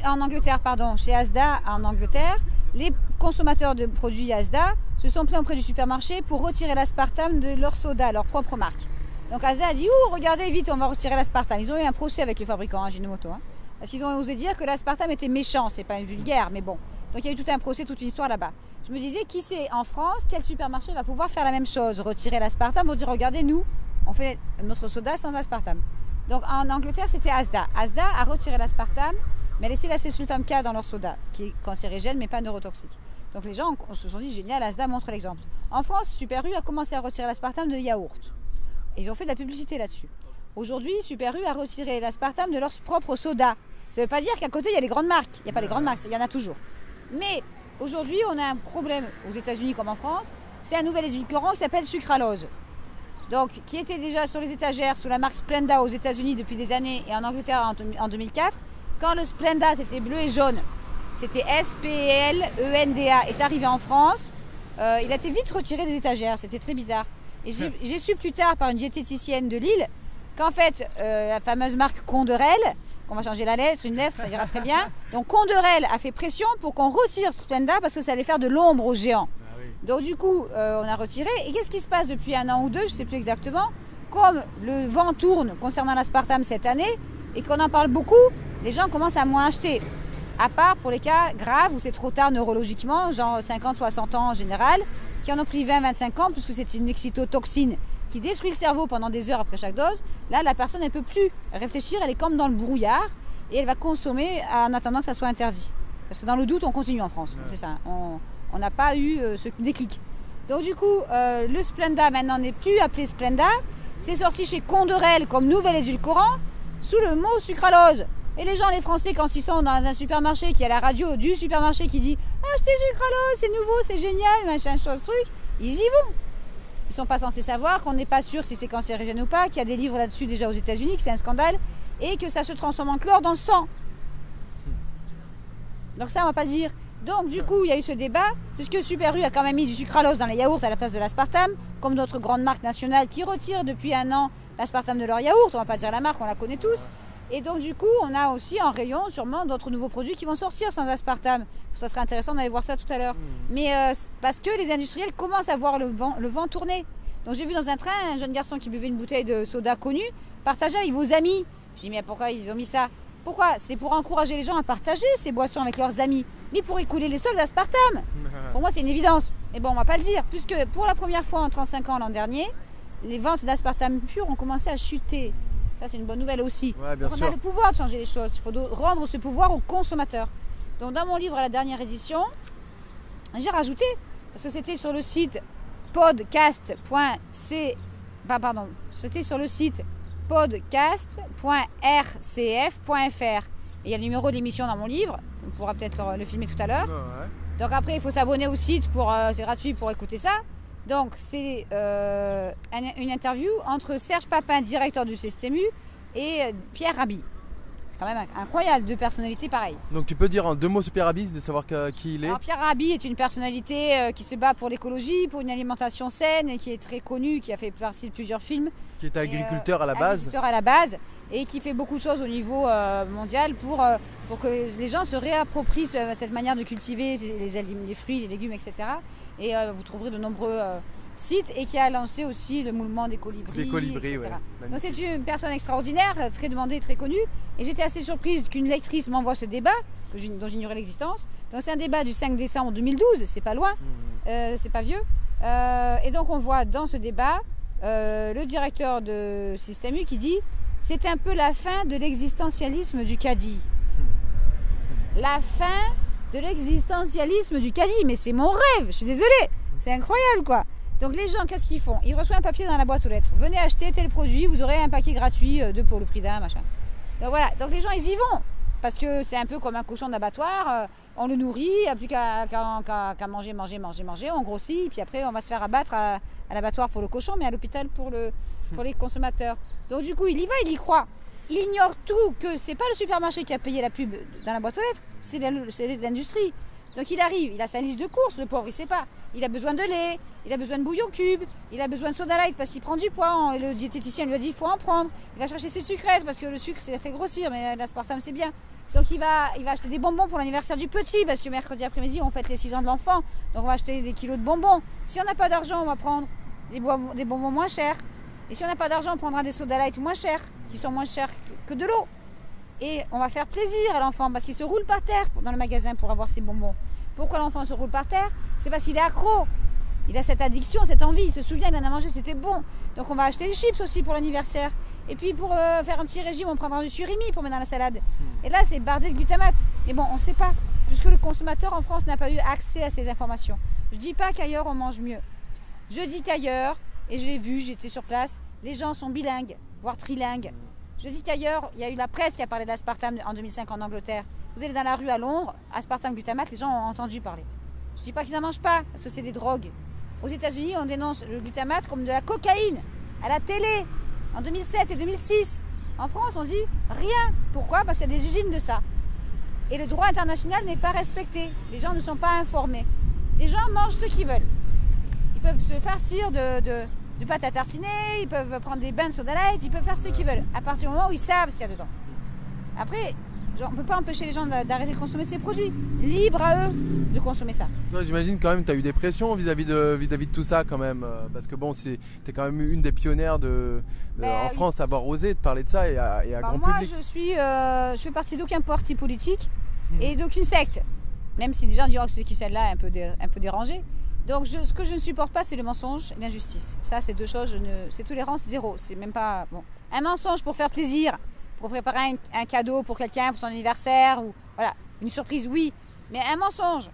en Angleterre, chez Asda en Angleterre, les consommateurs de produits Asda se sont plaints auprès du supermarché pour retirer l'aspartame de leur soda, leur propre marque. Donc Asda a dit, regardez vite, on va retirer l'aspartame. Ils ont eu un procès avec le fabricant, Ajinomoto. Hein. Parce qu'ils ont osé dire que l'aspartame était méchant, c'est pas une vulgaire, mais bon. Donc il y a eu tout un procès, toute une histoire là-bas. Je me disais, qui sait en France, quel supermarché va pouvoir faire la même chose, retirer l'aspartame pour dire, regardez, nous, on fait notre soda sans aspartame. Donc en Angleterre, c'était Asda. Asda a retiré l'aspartame, mais a laissé la césulfame K dans leur soda, qui est cancérigène mais pas neurotoxique. Donc les gens se sont dit, génial, Asda montre l'exemple. En France, Super U a commencé à retirer l'aspartame de yaourt. Et ils ont fait de la publicité là-dessus. Aujourd'hui, Super U a retiré l'aspartame de leur propre soda. Ça ne veut pas dire qu'à côté, il y a les grandes marques. Il n'y a pas les grandes marques, il y en a toujours. Mais aujourd'hui, on a un problème aux États-Unis comme en France. C'est un nouvel édulcorant qui s'appelle sucralose. donc qui était déjà sur les étagères sous la marque Splenda aux États-Unis depuis des années et en Angleterre en 2004. Quand le Splenda, c'était bleu et jaune, c'était SPLENDA, est arrivé en France, il a été vite retiré des étagères, c'était très bizarre. Et j'ai su plus tard par une diététicienne de Lille qu'en fait, la fameuse marque Conderel, qu'on va changer la lettre, une lettre, ça ira très bien. Donc Conderel a fait pression pour qu'on retire Splenda parce que ça allait faire de l'ombre aux géants. Donc du coup, on a retiré. Et qu'est-ce qui se passe depuis 1 an ou 2, je ne sais plus exactement. Comme le vent tourne concernant l'aspartame cette année et qu'on en parle beaucoup, les gens commencent à moins acheter. À part pour les cas graves où c'est trop tard neurologiquement, genre 50-60 ans en général, qui en ont pris 20-25 ans puisque c'est une excitotoxine qui détruit le cerveau pendant des heures après chaque dose. Là, la personne ne peut plus réfléchir, elle est comme dans le brouillard et elle va consommer en attendant que ça soit interdit. Parce que dans le doute, on continue en France, c'est ça. On n'a pas eu ce déclic. Donc du coup, le Splenda maintenant n'est plus appelé Splenda. C'est sorti chez Conderel comme nouvel édulcorant sous le mot sucralose. Et les gens, les Français, quand ils sont dans un supermarché, qui a la radio du supermarché qui dit « Achetez sucralose, c'est nouveau, c'est génial, machin, chose, truc », ils y vont. Ils ne sont pas censés savoir qu'on n'est pas sûr si c'est cancérigène ou pas, qu'il y a des livres là-dessus déjà aux États-Unis, que c'est un scandale, et que ça se transforme en chlore dans le sang. Donc ça, on ne va pas le dire. Donc du coup, il y a eu ce débat, puisque Super U a quand même mis du sucralose dans les yaourts à la place de l'aspartame, comme d'autres grandes marques nationales qui retirent depuis 1 an l'aspartame de leur yaourt. On ne va pas dire la marque, on la connaît tous. Et donc du coup, on a aussi en rayon sûrement d'autres nouveaux produits qui vont sortir sans aspartame. Ça serait intéressant d'aller voir ça tout à l'heure. Mais parce que les industriels commencent à voir le vent tourner. Donc j'ai vu dans un train un jeune garçon qui buvait une bouteille de soda connue, partageait avec vos amis. Je dis mais pourquoi ils ont mis ça? Pourquoi? C'est pour encourager les gens à partager ces boissons avec leurs amis, mais pour écouler les stocks d'aspartame. Pour moi, c'est une évidence. Mais bon, on va pas le dire, puisque pour la première fois en 35 ans l'an dernier, les ventes d'aspartame pur ont commencé à chuter. Ça, c'est une bonne nouvelle aussi. Ouais, bien Donc, sûr. on a le pouvoir de changer les choses. Il faut rendre ce pouvoir aux consommateurs. Donc, dans mon livre à la dernière édition, j'ai rajouté, parce que c'était sur le site c'était sur le site podcast.rcf.fr. Et il y a le numéro de l'émission dans mon livre. On pourra peut-être le filmer tout à l'heure. Ouais. Donc après, il faut s'abonner au site, c'est gratuit pour écouter ça. Donc c'est une interview entre Serge Papin, directeur du Système U, et Pierre Rabhi. C'est quand même incroyable, 2 personnalités pareilles. Donc tu peux dire en 2 mots sur Pierre Rabhi, de savoir qui il est. Alors Pierre Rabhi est une personnalité qui se bat pour l'écologie, pour une alimentation saine, et qui est très connu, qui a fait partie de plusieurs films. Qui est agriculteur à la base. Agriculteur à la base, et qui fait beaucoup de choses au niveau mondial pour que les gens se réapproprient cette manière de cultiver les fruits, les légumes, etc. Et vous trouverez de nombreux sites, et qui a lancé aussi le mouvement des colibris. Des colibris, etc. ouais. Donc c'est une personne extraordinaire, très demandée, très connue. Et j'étais assez surprise qu'une lectrice m'envoie ce débat, dont j'ignorais l'existence. Donc c'est un débat du 5 décembre 2012, c'est pas loin, c'est pas vieux. Et donc on voit dans ce débat le directeur de Système U qui dit « C'est un peu la fin de l'existentialisme du caddie. » La fin de l'existentialisme du caddie, mais c'est mon rêve, je suis désolée, c'est incroyable quoi. Donc les gens, qu'est-ce qu'ils font? Ils reçoivent un papier dans la boîte aux lettres. Venez acheter tel produit, vous aurez un paquet gratuit, 2 pour le prix d'un, machin. Donc voilà, donc les gens ils y vont, parce que c'est un peu comme un cochon d'abattoir, on le nourrit, il n'y a plus qu'à manger, on grossit, puis après on va se faire abattre à l'abattoir pour le cochon, mais à l'hôpital pour les consommateurs. Donc du coup il y va, il y croit. Il ignore tout, que c'est pas le supermarché qui a payé la pub dans la boîte aux lettres, c'est l'industrie. Donc il arrive, il a sa liste de courses, le pauvre, il sait pas. Il a besoin de lait, il a besoin de bouillon cube, il a besoin de soda light parce qu'il prend du poids. Et le diététicien lui a dit il faut en prendre. Il va chercher ses sucrètes parce que le sucre ça fait grossir, mais l'aspartame c'est bien. Donc il va acheter des bonbons pour l'anniversaire du petit parce que mercredi après-midi on fête les 6 ans de l'enfant. Donc on va acheter des kilos de bonbons. Si on n'a pas d'argent, on va prendre des bonbons moins chers. Et si on n'a pas d'argent, on prendra des soda light moins chers, qui sont moins chers que de l'eau. Et on va faire plaisir à l'enfant parce qu'il se roule par terre dans le magasin pour avoir ses bonbons. Pourquoi l'enfant se roule par terre? C'est parce qu'il est accro. Il a cette addiction, cette envie. Il se souvient, il en a mangé, c'était bon. Donc on va acheter des chips aussi pour l'anniversaire. Et puis pour faire un petit régime, on prendra du surimi pour mettre dans la salade. Et là, c'est bardé de glutamate. Mais bon, on ne sait pas. Puisque le consommateur en France n'a pas eu accès à ces informations. Je ne dis pas qu'ailleurs on mange mieux. Je dis qu'ailleurs, et je l'ai vu, j'étais sur place, les gens sont bilingues, voire trilingues. Je dis qu'ailleurs, il y a eu la presse qui a parlé d'aspartame en 2005 en Angleterre. Vous allez dans la rue à Londres, aspartame, glutamate, les gens ont entendu parler. Je ne dis pas qu'ils n'en mangent pas, parce que c'est des drogues. Aux États-Unis, on dénonce le glutamate comme de la cocaïne. à la télé en 2007 et 2006. En France, on dit rien. Pourquoi? Parce qu'il y a des usines de ça. Et le droit international n'est pas respecté. Les gens ne sont pas informés. Les gens mangent ce qu'ils veulent. Ils peuvent se farcir de pâte à tartiner, ils peuvent prendre des bains de soda light, ils peuvent faire ce qu'ils veulent, à partir du moment où ils savent ce qu'il y a dedans. Après, on ne peut pas empêcher les gens d'arrêter de consommer ces produits. Libre à eux de consommer ça. Toi, j'imagine quand même que tu as eu des pressions vis-à-vis de tout ça quand même. Parce que bon, tu es quand même une des pionnières en France à avoir osé de parler de ça et à grand moi, public. je fais partie d'aucun parti politique et d'aucune secte. Même si des gens diront que celle-là est un peu dérangée. Donc ce que je ne supporte pas, c'est le mensonge et l'injustice. Ça, c'est deux choses, c'est tolérance zéro. C'est même pas bon. Un mensonge pour faire plaisir, pour préparer un cadeau pour quelqu'un, pour son anniversaire, ou voilà, une surprise, oui. Mais un mensonge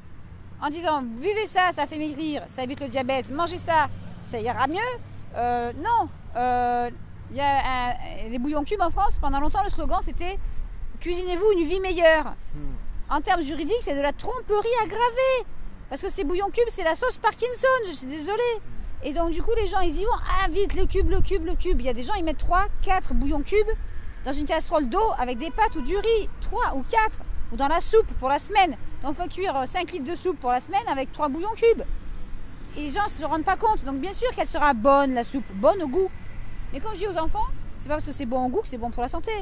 en disant buvez ça, ça fait maigrir, ça évite le diabète, mangez ça, ça ira mieux. Non. Il y a des bouillons cubes en France. Pendant longtemps, le slogan c'était cuisinez-vous une vie meilleure. En termes juridiques, c'est de la tromperie aggravée. Parce que ces bouillons cubes, c'est la sauce Parkinson, je suis désolée. Et donc du coup, les gens, ils y vont, ah vite, le cube. Il y a des gens, ils mettent 3, 4 bouillons cubes dans une casserole d'eau avec des pâtes ou du riz, 3 ou 4, ou dans la soupe pour la semaine. Donc il faut cuire 5 litres de soupe pour la semaine avec 3 bouillons cubes. Et les gens ne se rendent pas compte. Donc bien sûr qu'elle sera bonne, la soupe, bonne au goût. Mais quand je dis aux enfants, c'est pas parce que c'est bon au goût que c'est bon pour la santé.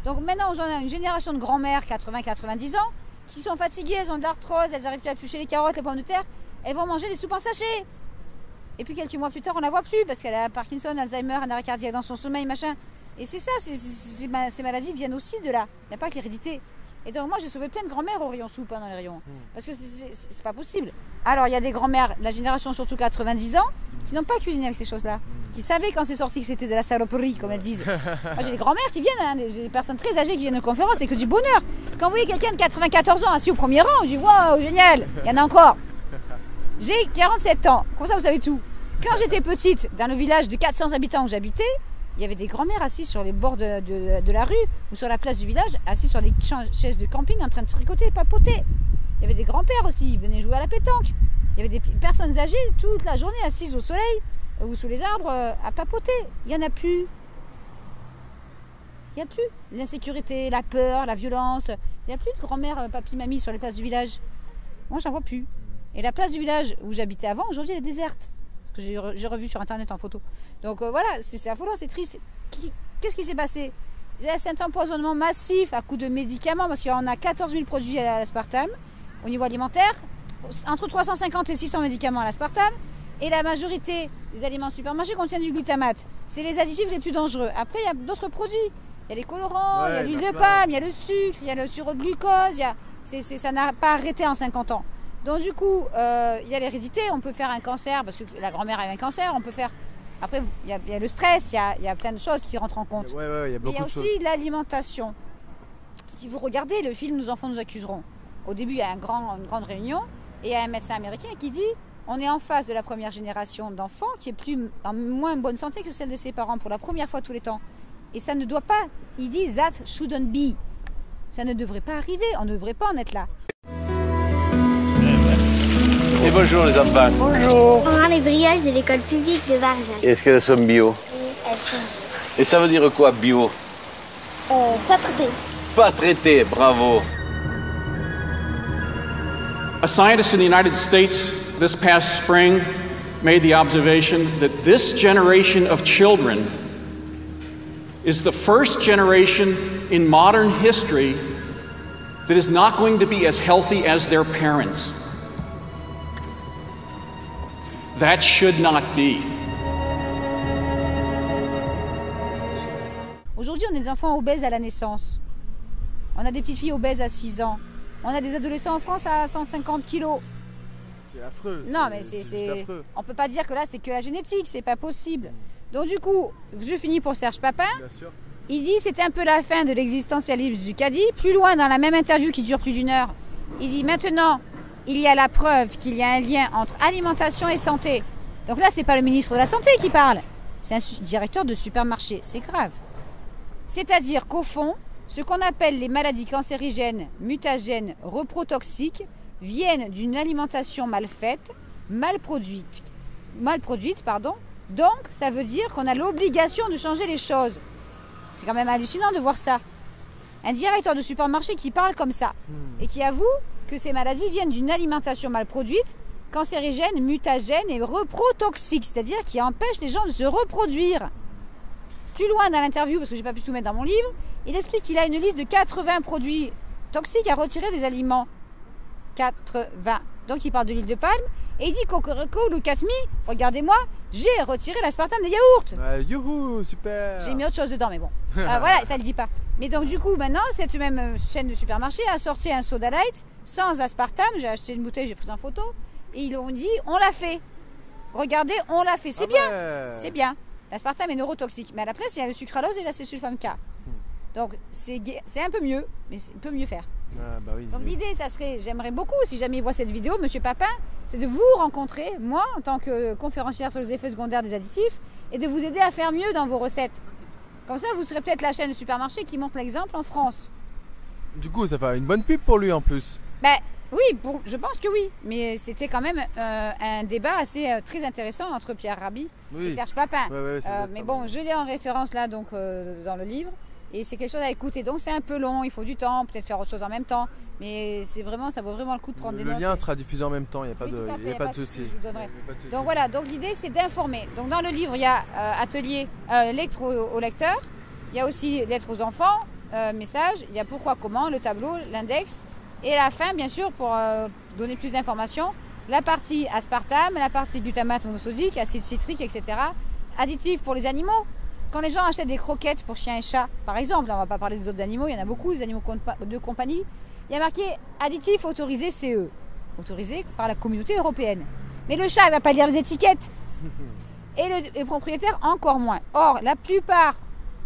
Donc maintenant, j'en ai une génération de grand-mères, 80-90 ans, qui sont fatiguées, elles ont de l'arthrose, elles n'arrivent plus à éplucher les carottes, les pommes de terre, elles vont manger des soupes en sachet. Et puis quelques mois plus tard, on la voit plus parce qu'elle a Parkinson, Alzheimer, un arrêt cardiaque dans son sommeil, machin. Et c'est ça, ces maladies viennent aussi de là. Il n'y a pas que l'hérédité. Et donc moi, j'ai sauvé plein de grand-mères au rayon soupe, dans les rayons. Parce que c'est pas possible. Alors, il y a des grand-mères, la génération surtout 90 ans, qui n'ont pas cuisiné avec ces choses-là. Qui savaient quand c'est sorti que c'était de la saloperie, comme elles disent. Moi, j'ai des grand-mères qui viennent, des personnes très âgées qui viennent aux conférences, c'est que du bonheur. Quand vous voyez quelqu'un de 94 ans assis au premier rang, on dit waouh, génial, il y en a encore. J'ai 47 ans, comme ça vous savez tout. Quand j'étais petite, dans le village de 400 habitants où j'habitais, il y avait des grand-mères assises sur les bords de la rue ou sur la place du village, assises sur des chaises de camping en train de tricoter et papoter. Il y avait des grands-pères aussi, ils venaient jouer à la pétanque. Il y avait des personnes âgées toute la journée assises au soleil ou sous les arbres à papoter. Il n'y en a plus. Il n'y a plus. L'insécurité, la peur, la violence. Il n'y a plus de grand-mère, papy, mamie sur les places du village. Moi, j'en vois plus. Et la place du village où j'habitais avant, aujourd'hui, elle est déserte. Parce que j'ai revu sur Internet en photo. Donc voilà, c'est affolant, c'est triste. Qu'est-ce qui s'est passé? C'est un empoisonnement massif à coup de médicaments, parce qu'on a 14 000 produits à l'aspartame au niveau alimentaire, entre 350 et 600 médicaments à l'aspartame, et la majorité des aliments supermarchés contiennent du glutamate. C'est les additifs les plus dangereux. Après, il y a d'autres produits. Il y a les colorants, il y a l'huile de palme, il y a le sucre, il y a le sirop de glucose. Ça n'a pas arrêté en 50 ans. Donc du coup, il y a l'hérédité, on peut faire un cancer, parce que la grand-mère a eu un cancer, on peut faire... Après, il y a le stress, il y a plein de choses qui rentrent en compte. Il y a beaucoup de choses. Il y a aussi l'alimentation. Si vous regardez le film Nos enfants nous accuseront, au début, il y a une grande réunion, et il y a un médecin américain qui dit on est en face de la première génération d'enfants qui est en moins bonne santé que celle de ses parents pour la première fois tous les temps. Et ça ne doit pas, il dit that shouldn't be. Ça ne devrait pas arriver, on ne devrait pas en être là. Et bonjour les enfants. Bonjour. On a les brioches de l'école publique de Barjac. Est-ce qu'elles sont bio? Oui, elles sont. Et ça veut dire quoi bio? Pas traitées. Pas traité, bravo. A scientist in the United States this past spring made the observation that this generation of children is the first generation in modern history that is not going to be as healthy as their parents. That should not be. Aujourd'hui, on a des enfants obèses à la naissance. On a des petites filles obèses à 6 ans. On a des adolescents en France à 150 kilos. C'est affreux. Non, mais c'est affreux. on peut pas dire que là, c'est que la génétique, c'est pas possible. Donc du coup, je finis pour Serge Papin. Bien sûr. Il dit c'est un peu la fin de l'existentialisme du caddie. Plus loin, dans la même interview qui dure plus d'1 heure, il dit maintenant, il y a la preuve qu'il y a un lien entre alimentation et santé. Donc là, c'est pas le ministre de la Santé qui parle, c'est un directeur de supermarché. C'est grave. C'est-à-dire qu'au fond, ce qu'on appelle les maladies cancérigènes, mutagènes, reprotoxiques viennent d'une alimentation mal faite, mal produite, Donc, ça veut dire qu'on a l'obligation de changer les choses. C'est quand même hallucinant de voir ça. Un directeur de supermarché qui parle comme ça et qui avoue que ces maladies viennent d'une alimentation mal produite, cancérigène, mutagène et reprotoxique, c'est-à-dire qui empêche les gens de se reproduire. Plus loin dans l'interview, parce que je n'ai pas pu tout mettre dans mon livre, il explique qu'il a une liste de 80 produits toxiques à retirer des aliments. 80. Donc il parle de l'huile de palme et il dit Cocorico ou Catmi, regardez-moi, j'ai retiré l'aspartame des yaourts. Youhou, super. J'ai mis autre chose dedans, mais bon. Voilà, ça ne le dit pas. Mais donc du coup, maintenant, cette même chaîne de supermarché a sorti un soda light sans aspartame. J'ai acheté une bouteille, j'ai pris en photo. Et ils ont dit, on l'a fait. Regardez, on l'a fait. C'est bien. C'est bien. L'aspartame est neurotoxique. Mais à la place, il y a le sucralose et la césulfame K. Donc c'est un peu mieux, mais on peut mieux faire. Ah, bah oui, Donc oui. l'idée, ça serait, j'aimerais beaucoup, si jamais il voit cette vidéo, Monsieur Papin, c'est de vous rencontrer, moi, en tant que conférencière sur les effets secondaires des additifs, et de vous aider à faire mieux dans vos recettes. Comme ça, vous serez peut-être la chaîne de supermarché qui montre l'exemple en France. Du coup, ça fait une bonne pub pour lui en plus. Ben oui, je pense que oui. Mais c'était quand même un débat assez très intéressant entre Pierre Rabhi et Serge Papin. Ouais, mais bon, je l'ai en référence là, donc dans le livre. Et c'est quelque chose à écouter. Donc c'est un peu long, il faut du temps, peut-être faire autre chose en même temps. Mais c'est vraiment, ça vaut vraiment le coup de prendre des notes. Le lien sera diffusé en même temps, il n'y a pas Oui, de, tout à fait, il y a pas de souci. Je vous donnerai. Donc voilà, donc l'idée c'est d'informer. Donc dans le livre, il y a atelier lettres au lecteur, il y a aussi lettres aux enfants, messages, il y a pourquoi, comment, le tableau, l'index. Et à la fin, bien sûr, pour donner plus d'informations, la partie aspartame, la partie glutamate monosodique, acide citrique, etc. Additifs pour les animaux. Quand les gens achètent des croquettes pour chiens et chats, par exemple, là, on ne va pas parler des autres animaux, il y en a beaucoup, des animaux de compagnie, il y a marqué additif autorisé CE, autorisé par la communauté européenne. Mais le chat, il ne va pas lire les étiquettes. Et le propriétaire, encore moins. Or, la plupart,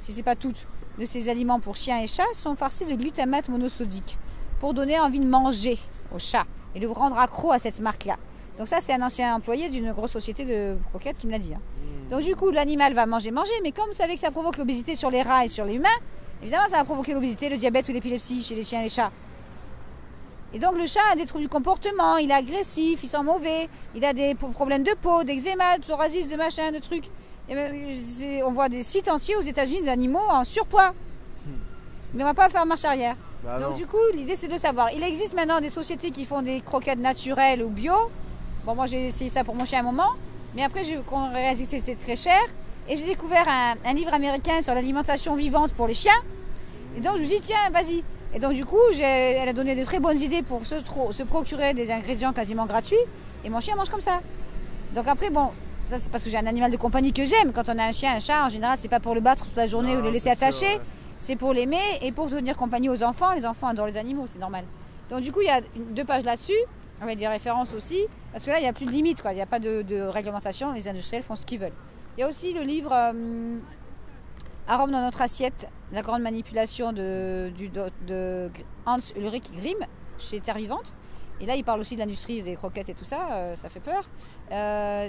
si ce n'est pas toutes, de ces aliments pour chiens et chats sont farcis de glutamate monosodique pour donner envie de manger au chat et le rendre accro à cette marque-là. Donc ça, c'est un ancien employé d'une grosse société de croquettes qui me l'a dit. Donc du coup, l'animal va manger, mais comme vous savez que ça provoque l'obésité sur les rats et sur les humains, évidemment, ça va provoquer l'obésité, le diabète ou l'épilepsie chez les chiens et les chats. Et donc le chat a des troubles du comportement, il est agressif, il sent mauvais, il a des problèmes de peau, d'eczéma, de psoriasis, de machin, de trucs. Et même, on voit des sites entiers aux États-Unis d'animaux en surpoids. Mais on va pas faire marche arrière. Bah Donc non. du coup, l'idée c'est de savoir. Il existe maintenant des sociétés qui font des croquettes naturelles ou bio. Bon, moi j'ai essayé ça pour mon chien à un moment, mais après j'ai réalisé que c'était très cher. Et j'ai découvert un livre américain sur l'alimentation vivante pour les chiens. Et donc je me suis dit, tiens, vas-y. Et donc du coup, elle a donné de très bonnes idées pour se procurer des ingrédients quasiment gratuits. Et mon chien mange comme ça. Donc après, bon, ça c'est parce que j'ai un animal de compagnie que j'aime. Quand on a un chien, un chat, en général, c'est pas pour le battre toute la journée Non, ou le laisser c'est sûr, attaché. ouais. C'est pour l'aimer et pour tenir compagnie aux enfants. Les enfants adorent les animaux, c'est normal. Donc du coup, il y a 2 pages là-dessus, avec des références aussi. Parce que là, il n'y a plus de limite, quoi. Il n'y a pas de réglementation. Les industriels font ce qu'ils veulent. Il y a aussi le livre Arôme dans notre assiette, la grande manipulation de Hans Ulrich Grimm chez Terre Vivante. Et là, il parle aussi de l'industrie des croquettes et tout ça, ça fait peur.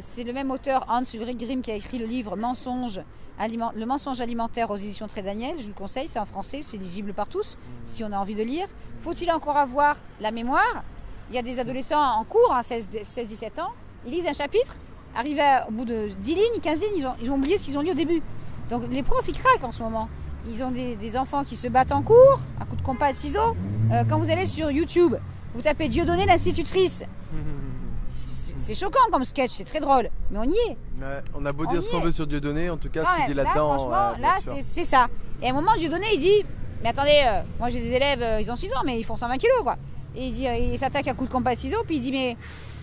C'est le même auteur, Hans Ulrich Grimm, qui a écrit le livre Le mensonge alimentaire aux éditions Très Daniel. Je vous le conseille, c'est en français, c'est lisible par tous, si on a envie de lire. Faut-il encore avoir la mémoire? Il y a des adolescents en cours, 16-17 ans, ils lisent un chapitre, arrivés au bout de 10 lignes, 15 lignes, ils ont oublié ce qu'ils ont lu au début. Donc les profs, ils craquent en ce moment. Ils ont des enfants qui se battent en cours, à coups de compas et de ciseaux. Quand vous allez sur YouTube, vous tapez Dieudonné l'institutrice. C'est choquant comme sketch, c'est très drôle, mais on y est. Ouais, on a beau dire ce qu'on veut sur Dieudonné, en tout cas, ce Ouais, qu'il dit là-dedans. franchement, bien là, sûr. c'est ça. Et à un moment, Dieudonné, il dit, mais attendez, moi j'ai des élèves, ils ont 6 ans, mais ils font 120 kilos, quoi. Et il dit, il s'attaque à coups de compas et de ciseaux, puis il dit, mais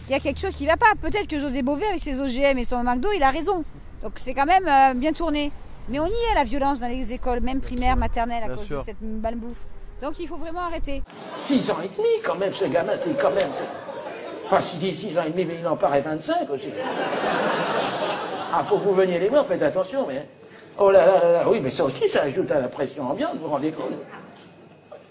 il y a quelque chose qui va pas. Peut-être que José Bové, avec ses OGM et son McDo, il a raison. Donc c'est quand même bien tourné. Mais on y est, la violence dans les écoles, même primaires, maternelles, à Bien cause sûr. de cette malbouffe. Donc il faut vraiment arrêter. 6 ans et demi, quand même, ce gamin, c'est quand même... Enfin, je dis 6 ans et demi, mais il en paraît 25 aussi. Ah, faut que vous veniez les voir, faites attention, mais... Oh là là là là, oui, mais ça aussi, ça ajoute à la pression ambiante, vous vous rendez compte?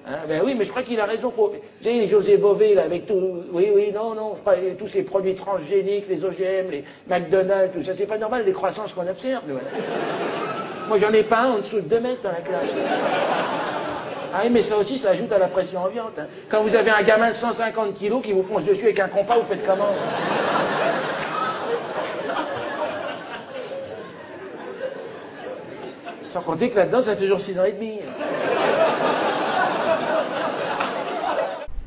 Hein, ben oui, mais je crois qu'il a raison. Vous savez, José Bové, là, avec tout... Oui, non, je crois, tous ces produits transgéniques, les OGM, les McDonald's, tout ça, c'est pas normal, les croissances qu'on observe. Nous. Moi, j'en ai pas un en dessous de 2 mètres dans la classe. Ah oui, mais ça aussi, ça ajoute à la pression ambiante. Hein. Quand vous avez un gamin de 150 kilos qui vous fonce dessus avec un compas, vous faites comment? Sans compter que là-dedans, ça a toujours 6 ans et demi.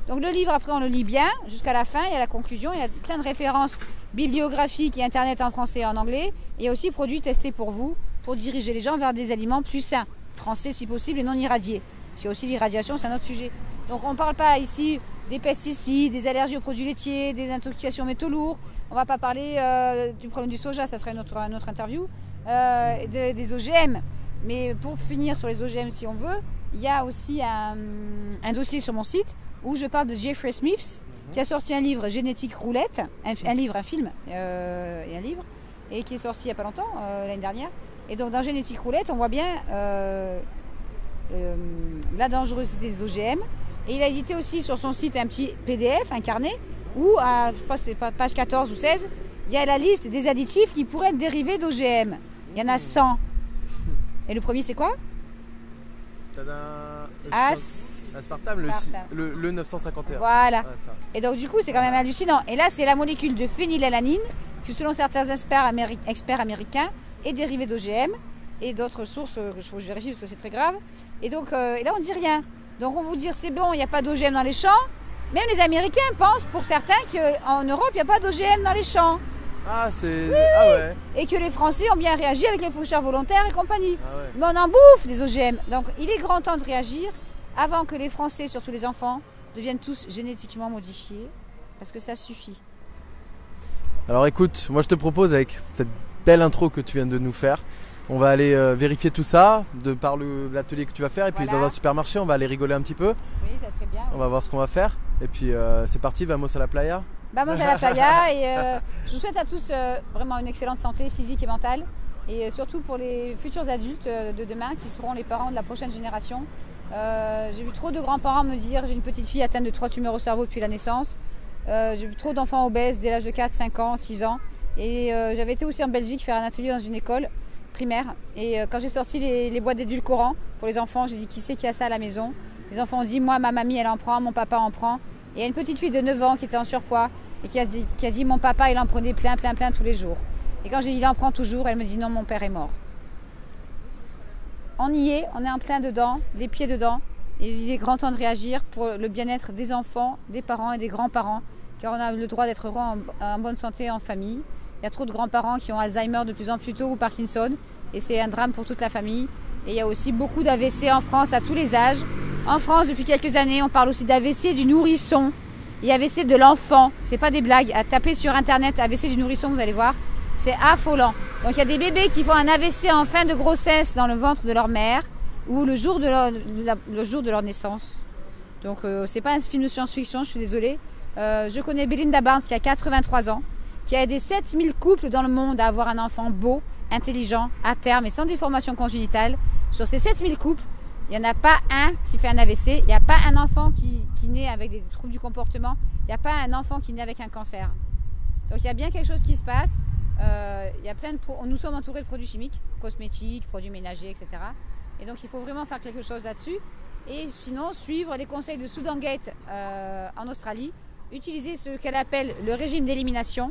Donc le livre, après, on le lit bien jusqu'à la fin, il y a la conclusion, il y a plein de références bibliographiques et internet en français et en anglais. Et aussi produits testés pour vous, pour diriger les gens vers des aliments plus sains, français si possible et non irradiés. C'est aussi l'irradiation, c'est un autre sujet. Donc on ne parle pas ici des pesticides, des allergies aux produits laitiers, des intoxications métaux lourds. On ne va pas parler du problème du soja, ça serait une autre interview, des OGM. Mais pour finir sur les OGM si on veut, il y a aussi un dossier sur mon site où je parle de Jeffrey Smith, qui a sorti un livre, Génétique Roulette, un film et un livre, et qui est sorti il n'y a pas longtemps, l'année dernière. Et donc dans Génétique Roulette, on voit bien la dangerosité des OGM. Et il a édité aussi sur son site un petit PDF, un carnet, où, je crois que c'est page 14 ou 16, il y a la liste des additifs qui pourraient être dérivés d'OGM. Il y en a 100. Et le premier, c'est quoi? Aspartame, le 951. Voilà. Ouais, et donc du coup, c'est quand même hallucinant. Et là, c'est la molécule de phénylalanine qui, selon certains experts américains, est dérivée d'OGM et d'autres sources que je vérifie parce que c'est très grave. Et donc, et là, on ne dit rien. Donc, on va vous dire, c'est bon, il n'y a pas d'OGM dans les champs. Même les Américains pensent, pour certains, qu'en Europe, il n'y a pas d'OGM dans les champs. Ah, c'est... Oui. Ah ouais. Et que les Français ont bien réagi avec les faucheurs volontaires et compagnie. Ah ouais. Mais on en bouffe des OGM. Donc, il est grand temps de réagir avant que les Français, surtout les enfants, deviennent tous génétiquement modifiés. Parce que ça suffit. Alors écoute, moi je te propose, avec cette belle intro que tu viens de nous faire, on va aller vérifier tout ça par l'atelier que tu vas faire. Et puis Voilà. dans un supermarché, on va aller rigoler un petit peu. Oui, ça serait bien. On va voir ce qu'on va faire. Et puis c'est parti, vamos a la playa. Vamos à la playa. Et je vous souhaite à tous vraiment une excellente santé physique et mentale. Et surtout pour les futurs adultes de demain qui seront les parents de la prochaine génération. J'ai vu trop de grands-parents me dire, j'ai une petite fille atteinte de 3 tumeurs au cerveau depuis la naissance. J'ai vu trop d'enfants obèses dès l'âge de 4, 5 ans, 6 ans. Et j'avais été aussi en Belgique faire un atelier dans une école primaire. Et quand j'ai sorti les boîtes d'édulcorants pour les enfants, j'ai dit qui c'est qui a ça à la maison. Les enfants ont dit moi, ma mamie elle en prend, mon papa en prend. Et il y a une petite fille de 9 ans qui était en surpoids et qui a dit mon papa il en prenait plein tous les jours. Et quand j'ai dit il en prend toujours, elle me dit non, mon père est mort. On y est, on est en plein dedans, les pieds dedans. Et il est grand temps de réagir pour le bien-être des enfants, des parents et des grands-parents, car on a le droit d'être heureux en bonne santé en famille. Il y a trop de grands-parents qui ont Alzheimer de plus en plus tôt ou Parkinson, et c'est un drame pour toute la famille. Et il y a aussi beaucoup d'AVC en France à tous les âges. En France, depuis quelques années, on parle aussi d'AVC du nourrisson et AVC de l'enfant. C'est pas des blagues. À taper sur internet AVC du nourrisson, vous allez voir, c'est affolant. Donc il y a des bébés qui font un AVC en fin de grossesse dans le ventre de leur mère ou le jour de leur naissance. Donc c'est pas un film de science-fiction, je suis désolée. Je connais Belinda Barnes qui a 83 ans, qui a aidé 7000 couples dans le monde à avoir un enfant beau, intelligent, à terme et sans déformation congénitale. Sur ces 7000 couples, il n'y en a pas un qui fait un AVC, il n'y a pas un enfant qui naît avec des troubles du comportement, il n'y a pas un enfant qui naît avec un cancer. Donc il y a bien quelque chose qui se passe. Il y a nous sommes entourés de produits chimiques, cosmétiques, produits ménagers, etc. Et donc il faut vraiment faire quelque chose là-dessus. Et sinon, suivre les conseils de Sudangate en Australie, utiliser ce qu'elle appelle le régime d'élimination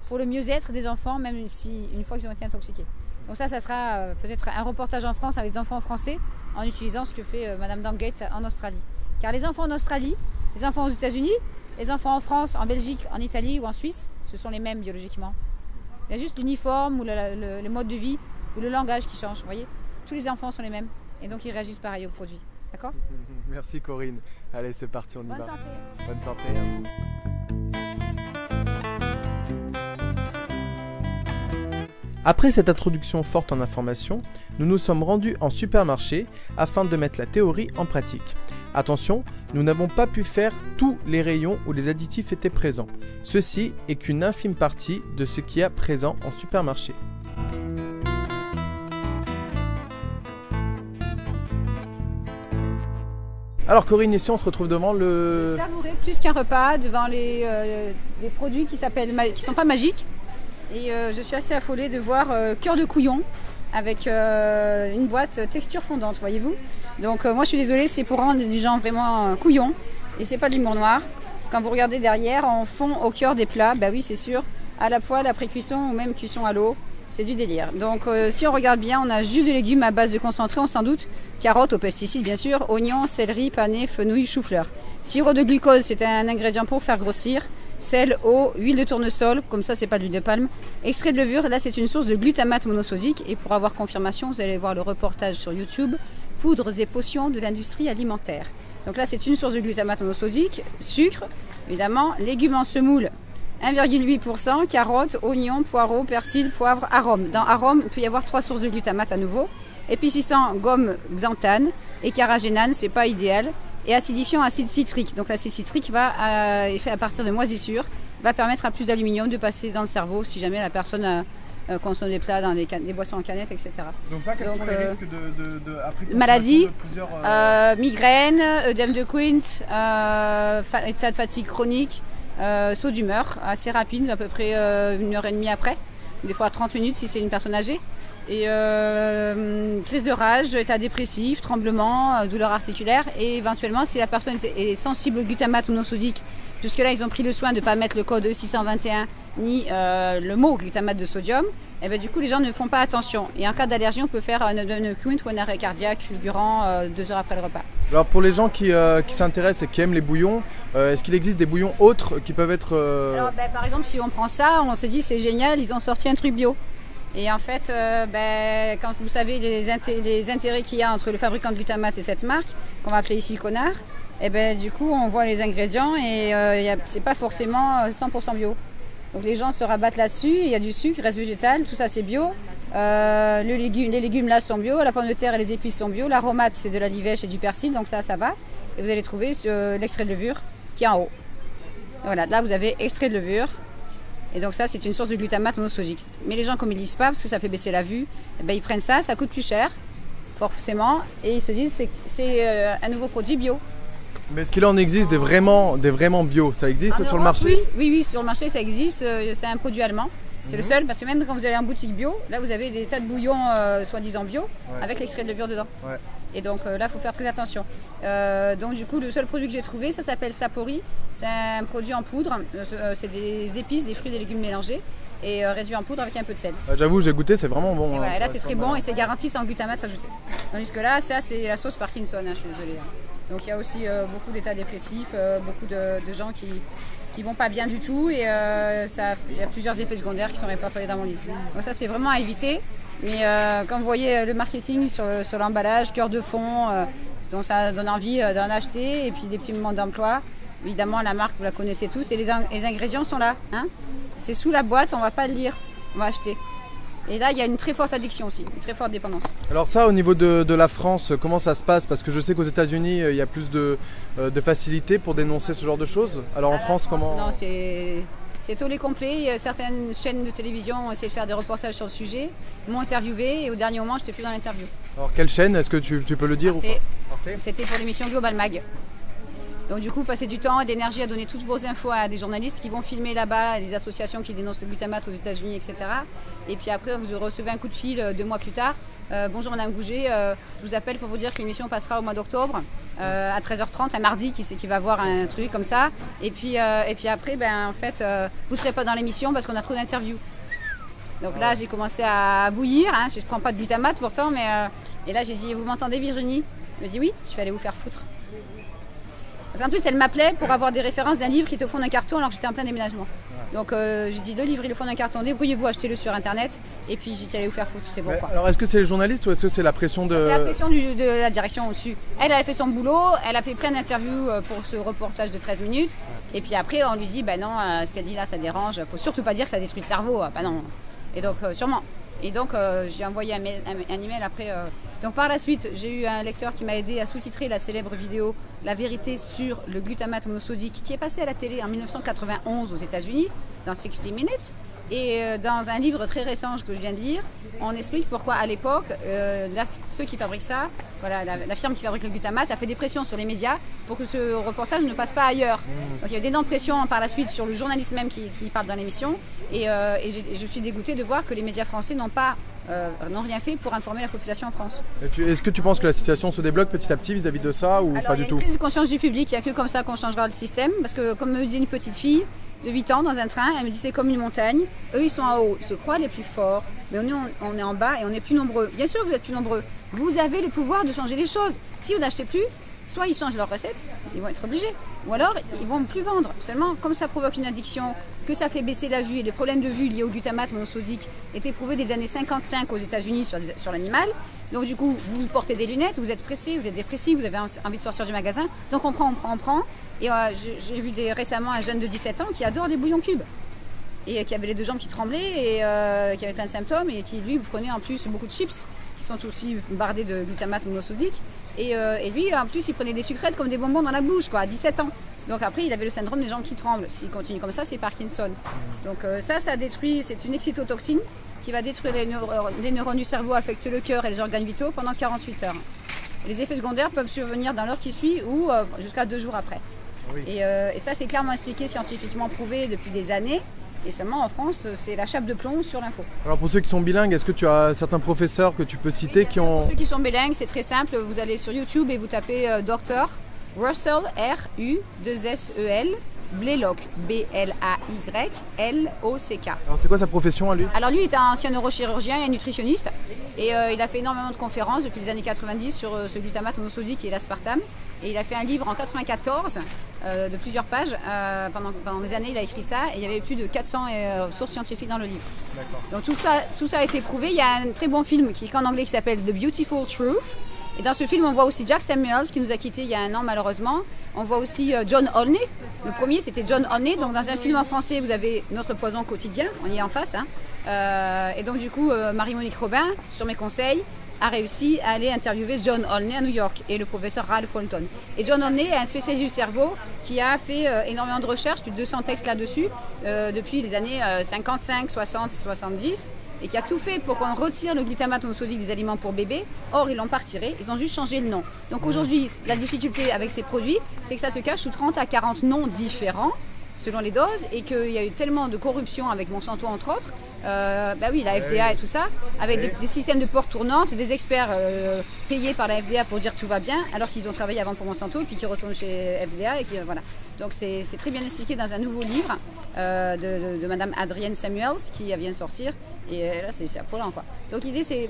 pour le mieux-être des enfants, même une fois qu'ils ont été intoxiqués. Donc ça sera peut-être un reportage en France avec des enfants français en utilisant ce que fait Madame Dangate en Australie. Car les enfants en Australie, les enfants aux États-Unis, les enfants en France, en Belgique, en Italie ou en Suisse, ce sont les mêmes biologiquement. Il y a juste l'uniforme ou le mode de vie ou le langage qui change, vous voyez. Tous les enfants sont les mêmes et donc ils réagissent pareil aux produits. D'accord ? Merci Corinne. Allez, c'est parti, on y va. Bonne santé. Bonne santé à vous. Après cette introduction forte en information, nous nous sommes rendus en supermarché afin de mettre la théorie en pratique. Attention, nous n'avons pas pu faire tous les rayons où les additifs étaient présents. Ceci est qu'une infime partie de ce qu'il y a présent en supermarché. Alors Corinne, ici on se retrouve devant le... Savourer plus qu'un repas, devant des produits qui sont pas magiques. Et je suis assez affolée de voir cœur de couillon avec une boîte texture fondante, voyez-vous. Donc moi je suis désolée, c'est pour rendre les gens vraiment couillons. Et c'est pas de l'humour noir. Quand vous regardez derrière, on fond au cœur des plats, bah oui c'est sûr, à la poêle, après cuisson ou même cuisson à l'eau. C'est du délire. Donc si on regarde bien, on a jus de légumes à base de concentré, on s'en doute. Carottes aux pesticides bien sûr, oignons, céleri, panais, fenouil, chou-fleur. Sirop de glucose, c'est un ingrédient pour faire grossir. Sel, eau, huile de tournesol, comme ça c'est pas de l'huile de palme. Extrait de levure, là c'est une source de glutamate monosodique. Et pour avoir confirmation, vous allez voir le reportage sur YouTube. Poudres et potions de l'industrie alimentaire. Donc là c'est une source de glutamate monosodique. Sucre, évidemment. Légumes en semoule, 1,8%, carottes, oignons, poireaux, persil, poivre, arôme. Dans arôme, il peut y avoir 3 sources de glutamate à nouveau. Épicissant, gomme xanthane et carragénane, c'est pas idéal. Et acidifiant, acide citrique. Donc l'acide citrique est fait à partir de moisissures, va permettre à plus d'aluminium de passer dans le cerveau si jamais la personne consomme des plats dans des boissons en canette, etc. Donc ça, quels sont les risques après maladies, de plusieurs, migraines, œdème de Quint, état de fatigue chronique, saut d'humeur assez rapide, à peu près 1h30 après, des fois 30 minutes si c'est une personne âgée. Et crise de rage, état dépressif, tremblement, douleur articulaire. Et éventuellement, si la personne est sensible au glutamate monosodique, jusque-là, ils ont pris le soin de ne pas mettre le code E621 ni le mot glutamate de sodium, et bien, du coup, les gens ne font pas attention. Et en cas d'allergie, on peut faire un œdème de Quint ou un arrêt cardiaque fulgurant 2 heures après le repas. Alors pour les gens qui s'intéressent et qui aiment les bouillons, est-ce qu'il existe des bouillons autres qui peuvent être... Alors, par exemple, si on prend ça, on se dit c'est génial, ils ont sorti un truc bio. Et en fait, quand vous savez les intérêts qu'il y a entre le fabricant de glutamate et cette marque, qu'on va appeler ici Connard, et du coup on voit les ingrédients et c'est pas forcément 100% bio. Donc les gens se rabattent là-dessus, il y a du sucre, reste végétal, tout ça c'est bio. Les légumes là sont bio, la pomme de terre et les épices sont bio, l'aromate c'est de la livèche et du persil, donc ça va. Et vous allez trouver l'extrait de levure qui est en haut. Et voilà, là vous avez extrait de levure. Et donc ça, c'est une source de glutamate monosodique. Mais les gens, comme ils ne lisent pas, parce que ça fait baisser la vue, ils prennent ça coûte plus cher, forcément, et ils se disent que c'est un nouveau produit bio. Mais est-ce qu'il en existe des vraiment bio? Ça existe sur le marché? Oui, sur le marché, ça existe. C'est un produit allemand. C'est le seul, parce que même quand vous allez en boutique bio, là, vous avez des tas de bouillons soi-disant bio, avec l'extrait de levure dedans. Ouais. Et donc là, il faut faire très attention. Donc du coup, le seul produit que j'ai trouvé, ça s'appelle Sapori. C'est un produit en poudre. C'est des épices, des fruits, des légumes mélangés et réduits en poudre avec un peu de sel. J'avoue, j'ai goûté, c'est vraiment bon. Et voilà, là, c'est très bon et c'est garanti sans glutamate ajouté. Tandis que là, ça, c'est la sauce Parkinson, je suis désolée. Donc il y a aussi beaucoup d'états dépressifs, beaucoup de gens qui vont pas bien du tout et il y a plusieurs effets secondaires qui sont répertoriés dans mon livre. Donc ça, c'est vraiment à éviter. Mais quand vous voyez le marketing sur l'emballage, cœur de fond, donc ça donne envie d'en acheter. Et puis des petits moments d'emploi. Évidemment, la marque, vous la connaissez tous. Et les ingrédients sont là. Hein, c'est sous la boîte, on ne va pas le lire. On va acheter. Et là, il y a une très forte addiction aussi, une très forte dépendance. Alors ça, au niveau de la France, comment ça se passe? Parce que je sais qu'aux États-Unis, il y a plus de facilité pour dénoncer ce genre de choses. Alors en France, comment... Non, c'est tollé complet. Certaines chaînes de télévision ont essayé de faire des reportages sur le sujet, m'ont interviewé et au dernier moment, je n'étais plus dans l'interview. Alors quelle chaîne? Est-ce que tu peux le dire? C'était pour l'émission Global Mag. Donc du coup, passer du temps et d'énergie à donner toutes vos infos à des journalistes qui vont filmer là-bas, des associations qui dénoncent le glutamate aux États-Unis, etc. Et puis après, vous recevez un coup de fil 2 mois plus tard. Bonjour Madame Gouget, je vous appelle pour vous dire que l'émission passera au mois d'octobre à 13h30, un mardi qui va voir un truc comme ça. Et puis après, en fait, vous ne serez pas dans l'émission parce qu'on a trop d'interviews. Donc là, j'ai commencé à bouillir. Hein. Je ne prends pas de glutamate pourtant, mais et là, j'ai dit, vous m'entendez Virginie? Elle m'a dit oui, je vais aller vous faire foutre. Parce qu'en plus, elle m'appelait pour avoir des références d'un livre qui était au fond d'un carton alors que j'étais en plein déménagement. Donc j'ai dit, le livre, il est au fond d'un carton, débrouillez-vous, achetez-le sur Internet. Et puis j'ai dit, allez vous faire foutre, c'est bon. Quoi. Alors est-ce que c'est les journalistes ou est-ce que c'est la pression de... C'est la pression de la direction au-dessus. Elle a fait son boulot, elle a fait plein d'interviews pour ce reportage de 13 minutes. Et puis après, on lui dit, non, ce qu'elle dit là, ça dérange. Faut surtout pas dire que ça détruit le cerveau. Non. Et donc, sûrement. Et donc, j'ai envoyé un email après. Donc, par la suite, j'ai eu un lecteur qui m'a aidé à sous-titrer la célèbre vidéo La vérité sur le glutamate monosodique qui est passée à la télé en 1991 aux États-Unis, dans 60 Minutes. Et dans un livre très récent que je viens de lire, on explique pourquoi à l'époque, ceux qui fabriquent ça, voilà, la firme qui fabrique le glutamate a fait des pressions sur les médias pour que ce reportage ne passe pas ailleurs. Donc il y a d'énormes pressions par la suite sur le journaliste même qui parle dans l'émission. Et je suis dégoûtée de voir que les médias français n'ont rien fait pour informer la population en France. Est-ce que tu penses que la situation se débloque petit à petit vis-à-vis de ça ou pas du tout? Il y a une prise de conscience du public, il n'y a que comme ça qu'on changera le système. Parce que comme me disait une petite fille de 8 ans dans un train, elle me dit c'est comme une montagne. Eux ils sont en haut, ils se croient les plus forts, mais nous on est en bas et on est plus nombreux. Bien sûr que vous êtes plus nombreux. Vous avez le pouvoir de changer les choses. Si vous n'achetez plus, soit ils changent leur recette, ils vont être obligés, ou alors ils vont plus vendre. Seulement, comme ça provoque une addiction, que ça fait baisser la vue, et les problèmes de vue liés au glutamate monosodique étaient prouvés dès les années 55 aux États-Unis sur l'animal. Donc du coup, vous portez des lunettes, vous êtes pressé, vous êtes dépressif, vous avez envie de sortir du magasin. Donc on prend. Et j'ai vu récemment un jeune de 17 ans qui adore les bouillons cubes. Et qui avait les deux jambes qui tremblaient et qui avait plein de symptômes et qui lui vous prenait en plus beaucoup de chips qui sont aussi bardés de glutamate monosodique et lui en plus il prenait des sucrètes comme des bonbons dans la bouche quoi à 17 ans. Donc après il avait le syndrome des jambes qui tremblent. S'il continue comme ça c'est Parkinson. Donc ça détruit, c'est une excitotoxine qui va détruire les neurones du cerveau, affecter le cœur et les organes vitaux pendant 48 heures. Les effets secondaires peuvent survenir dans l'heure qui suit ou jusqu'à 2 jours après. Oui. Et ça c'est clairement expliqué, scientifiquement prouvé depuis des années. Et seulement en France, c'est la chape de plomb sur l'info. Alors pour ceux qui sont bilingues, est-ce que tu as certains professeurs que tu peux citer qui ont... Pour ceux qui sont bilingues, c'est très simple. Vous allez sur YouTube et vous tapez Dr Russell, R-U-2-S-E-L, Blaylock, B-L-A-Y-L-O-C-K. Alors c'est quoi sa profession à lui? Alors lui, il est un ancien neurochirurgien et nutritionniste. Et il a fait énormément de conférences depuis les années 90 sur ce glutamate monosodique et l'aspartame. Et il a fait un livre en 94 de plusieurs pages. Pendant des années, il a écrit ça. Et il y avait plus de 400 sources scientifiques dans le livre. Donc tout ça a été prouvé. Il y a un très bon film qui est en anglais qui s'appelle The Beautiful Truth. Et dans ce film, on voit aussi Jack Samuels qui nous a quittés il y a un an malheureusement. On voit aussi John Olney. Le premier, c'était John Olney. Donc dans un film en français, vous avez Notre poison quotidien. On y est en face. Et donc du coup, Marie-Monique Robin, sur mes conseils, a réussi à aller interviewer John Olney à New York et le professeur Ralph Walton. Et John Olney est un spécialiste du cerveau qui a fait énormément de recherches, plus de 200 textes là-dessus, depuis les années 55, 60, 70, et qui a tout fait pour qu'on retire le glutamate monosodique des aliments pour bébés. Or, ils l'ont pas retiré, ils ont juste changé le nom. Donc aujourd'hui, la difficulté avec ces produits, c'est que ça se cache sous 30 à 40 noms différents, selon les doses, et qu'il y a eu tellement de corruption avec Monsanto entre autres, la FDA et tout ça, avec des systèmes de portes tournantes, des experts payés par la FDA pour dire tout va bien, alors qu'ils ont travaillé avant pour Monsanto, puis qui retournent chez FDA, et voilà. Donc c'est très bien expliqué dans un nouveau livre de Madame Adrienne Samuels qui vient de sortir, et là c'est affolant quoi. Donc l'idée c'est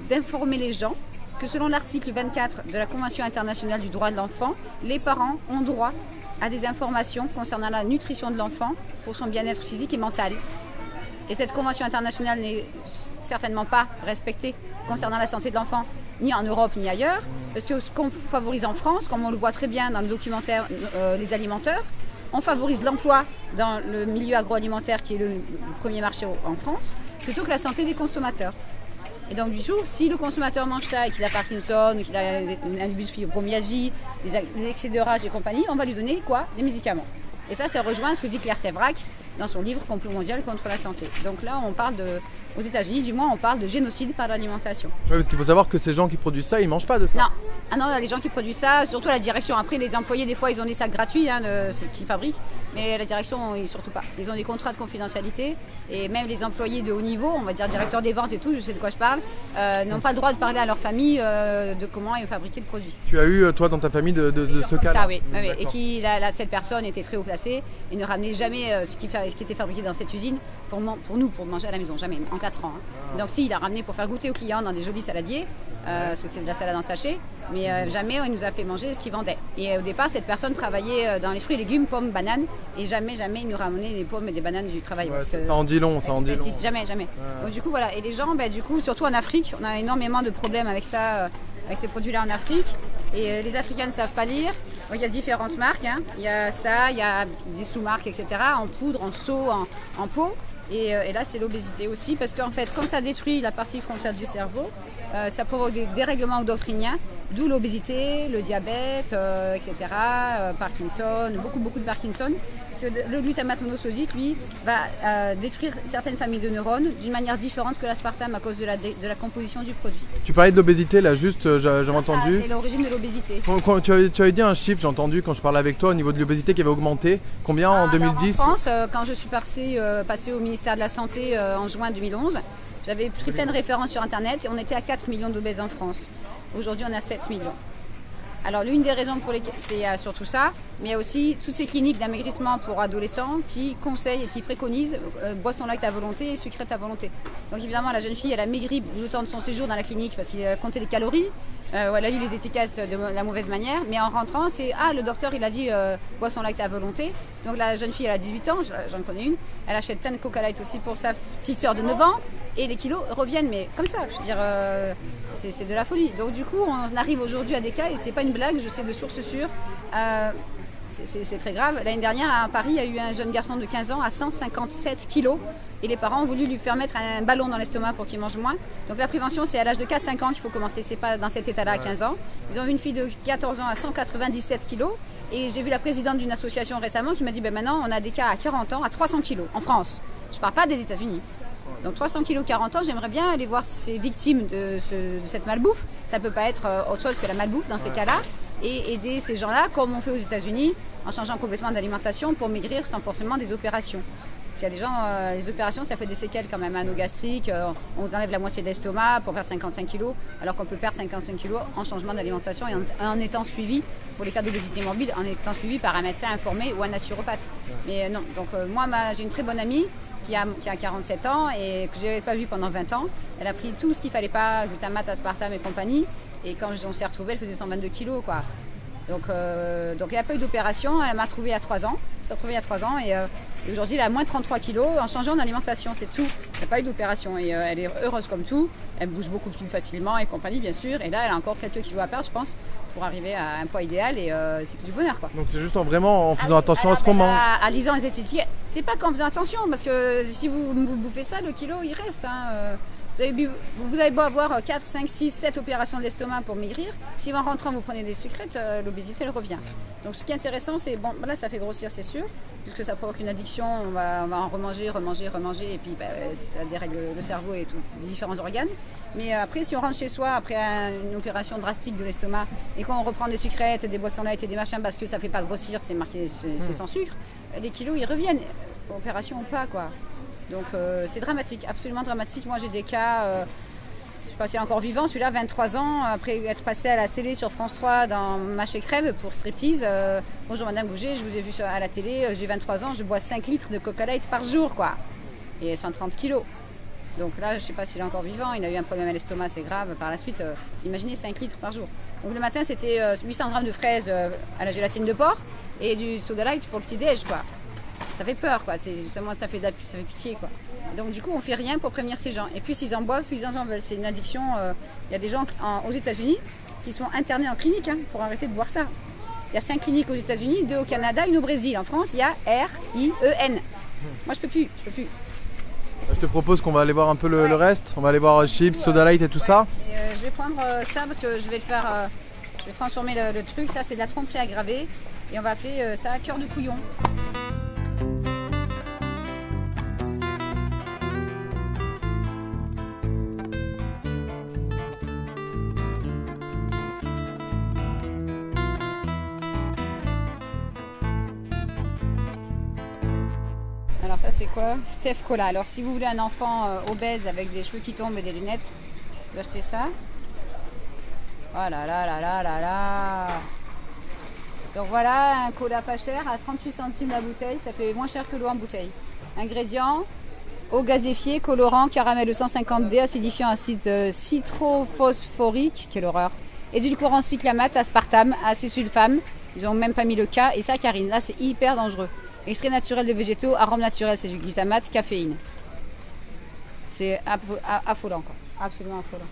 d'informer les gens que selon l'article 24 de la Convention internationale du droit de l'enfant, les parents ont droit à des informations concernant la nutrition de l'enfant pour son bien-être physique et mental. Et cette convention internationale n'est certainement pas respectée concernant la santé de l'enfant, ni en Europe ni ailleurs, parce que ce qu'on favorise en France, comme on le voit très bien dans le documentaire Les Alimenteurs, on favorise l'emploi dans le milieu agroalimentaire qui est le premier marché en France, plutôt que la santé des consommateurs. Et donc du coup, si le consommateur mange ça et qu'il a Parkinson, ou qu'il a un début de fibromyalgie, des excès de rage et compagnie, on va lui donner quoi? Des médicaments. Et ça rejoint ce que dit Claire Sévrac dans son livre Complot mondial contre la santé. Donc là, on parle aux États-Unis, du moins, on parle de génocide par l'alimentation. Oui, parce qu'il faut savoir que ces gens qui produisent ça, ils mangent pas de ça. Non. Ah non, les gens qui produisent ça, surtout la direction. Après, les employés, des fois, ils ont des sacs gratuits qu'ils fabriquent, mais la direction, surtout pas. Ils ont des contrats de confidentialité et même les employés de haut niveau, on va dire directeurs des ventes et tout, je sais de quoi je parle, n'ont pas le droit de parler à leur famille de comment est fabriqué le produit. Tu as eu, toi, dans ta famille, de ce cas-là? Ça, oui. Et cette personne était très haut placée et ne ramenait jamais ce qui était fabriqué dans cette usine pour manger à la maison, jamais, en 4 ans. Donc si, il a ramené pour faire goûter aux clients dans des jolis saladiers, parce que c'est de la salade en sachet, mais jamais il nous a fait manger ce qu'il vendait. Et au départ, cette personne travaillait dans les fruits et légumes, pommes, bananes, et jamais il nous ramenait des pommes et des bananes du travail. Ouais, ça en dit long, ça en dit long. Jamais. Ouais. Donc du coup, voilà. Et les gens, du coup, surtout en Afrique, on a énormément de problèmes avec ça, avec ces produits-là en Afrique. Et les Africains ne savent pas lire. Donc, il y a différentes marques. Il y a ça, il y a des sous-marques, etc. En poudre, en seau, en pot. Et là, c'est l'obésité aussi, parce qu'en fait, comme ça détruit la partie frontale du cerveau, ça provoque des dérèglements endocriniens, d'où l'obésité, le diabète, etc., Parkinson, beaucoup de Parkinson, parce que le glutamate monosodique, lui, va détruire certaines familles de neurones d'une manière différente que l'aspartame à cause de la composition du produit. Tu parlais de l'obésité, là, juste, j'avais entendu. C'est l'origine de l'obésité. Tu avais dit un chiffre, j'ai entendu quand je parlais avec toi, au niveau de l'obésité qui avait augmenté. Combien en 2010? En France, quand je suis passée au ministère de la Santé en juin 2011, j'avais pris plein de références sur Internet et on était à 4 millions d'obèses en France. Aujourd'hui, on a 7 millions. Alors l'une des raisons pour lesquelles c'est surtout ça, mais il y a aussi toutes ces cliniques d'amaigrissement pour adolescents qui conseillent et qui préconisent boissons light à volonté et sucrètes à volonté. Donc évidemment la jeune fille elle a maigri le temps de son séjour dans la clinique parce qu'il a compté les calories, elle a lu les étiquettes de la mauvaise manière, mais en rentrant c'est le docteur il a dit boisson light à volonté. Donc la jeune fille elle a 18 ans, j'en connais une, elle achète plein de Coca Light aussi pour sa petite sœur de 9 ans. Et les kilos reviennent, mais comme ça, je veux dire, c'est de la folie. Donc du coup, on arrive aujourd'hui à des cas, et c'est pas une blague, je sais de source sûre, c'est très grave. L'année dernière, à Paris, il y a eu un jeune garçon de 15 ans à 157 kilos, et les parents ont voulu lui faire mettre un ballon dans l'estomac pour qu'il mange moins. Donc la prévention, c'est à l'âge de 4-5 ans qu'il faut commencer, c'est pas dans cet état-là à 15 ans. Ils ont vu une fille de 14 ans à 197 kilos, et j'ai vu la présidente d'une association récemment qui m'a dit, maintenant, on a des cas à 40 ans à 300 kilos, en France. Je parle pas des États-Unis. Donc 300 kg 40 ans, j'aimerais bien aller voir ces victimes de cette malbouffe. Ça ne peut pas être autre chose que la malbouffe dans ces cas-là. Et aider ces gens-là, comme on fait aux États-Unis, en changeant complètement d'alimentation pour maigrir sans forcément des opérations. S'il y a des gens, les opérations, ça fait des séquelles quand même, nos gastriques, on vous enlève la moitié de l'estomac pour perdre 55 kg, alors qu'on peut perdre 55 kg en changement d'alimentation et en étant suivi, pour les cas d'obésité morbide, en étant suivi par un médecin informé ou un naturopathe. Mais non, donc moi j'ai une très bonne amie qui a 47 ans et que je n'avais pas vue pendant 20 ans. Elle a pris tout ce qu'il ne fallait pas, glutamate, aspartame et compagnie. Et quand on s'est retrouvés, elle faisait 122 kilos, quoi. Donc il n'y a pas eu d'opération. Elle m'a retrouvée il y a 3 ans. Elle s'est retrouvée il y a 3 ans et aujourd'hui elle a moins de 33 kilos en changeant d'alimentation, c'est tout. Il n'y a pas eu d'opération et elle est heureuse comme tout. Elle bouge beaucoup plus facilement et compagnie, bien sûr. Et là, elle a encore quelques kilos à perdre, je pense, pour arriver à un poids idéal et c'est que du bonheur, quoi. Donc c'est juste vraiment en faisant attention à ce qu'on mange. À lisant les étiquettes. C'est pas qu'en faisant attention, parce que si vous bouffez ça, le kilo il reste. Vous avez beau avoir 4, 5, 6, 7 opérations de l'estomac pour maigrir. Si en rentrant vous prenez des sucrètes, l'obésité elle revient. Donc ce qui est intéressant, c'est bon, là ça fait grossir, c'est sûr, puisque ça provoque une addiction. On va en remanger, et puis ça dérègle le cerveau et les différents organes. Mais après, si on rentre chez soi après une opération drastique de l'estomac et qu'on reprend des sucrètes, des boissons light et des machins parce que ça fait pas grossir, c'est marqué, c'est sans sucre, les kilos ils reviennent, opération ou pas, quoi. Donc c'est dramatique, absolument dramatique. Moi j'ai des cas, je ne sais pas s'il est encore vivant, celui-là 23 ans, après être passé à la télé sur France 3 dans Mâche et Crève pour striptease. Bonjour Madame Bouger, je vous ai vu à la télé, j'ai 23 ans, je bois 5 litres de Coca Light par jour, quoi. Et 130 kilos. Donc là, je ne sais pas s'il est encore vivant, il a eu un problème à l'estomac, c'est grave. Par la suite, vous imaginez 5 litres par jour. Donc le matin, c'était 800 grammes de fraises à la gélatine de porc et du soda light pour le petit-déj, quoi. Ça fait peur, quoi. Ça fait pitié, quoi. Donc du coup, on fait rien pour prévenir ces gens. Et puis s'ils en boivent, plus ils en veulent. C'est une addiction. Il y a des gens aux États-Unis qui sont internés en clinique pour arrêter de boire ça. Il y a 5 cliniques aux États-Unis, 2 au Canada, 1 au Brésil. En France, il y a RIEN. Moi, je peux plus. Je te propose qu'on va aller voir un peu le reste. On va aller voir chips, soda light et tout ça. Et, je vais prendre ça parce que je vais le faire. Je vais transformer le truc. Ça, c'est de la tromperie aggravée. Et on va appeler ça cœur de couillon. Alors ça c'est quoi? Steph Cola. Alors si vous voulez un enfant obèse avec des cheveux qui tombent et des lunettes, vous achetez ça. Oh là là là là là là. Donc voilà un cola pas cher à 38 centimes la bouteille, ça fait moins cher que l'eau en bouteille. Ingrédients: eau gazéfiée, colorant, caramel 250D, acidifiant acide citrophosphorique, quelle horreur, édulcorant cyclamate, aspartame, acésulfame, ils ont même pas mis le K, et saccharine. Là c'est hyper dangereux. Extrait naturel de végétaux, arôme naturel, c'est du glutamate, caféine. C'est affolant, quoi. Absolument affolant.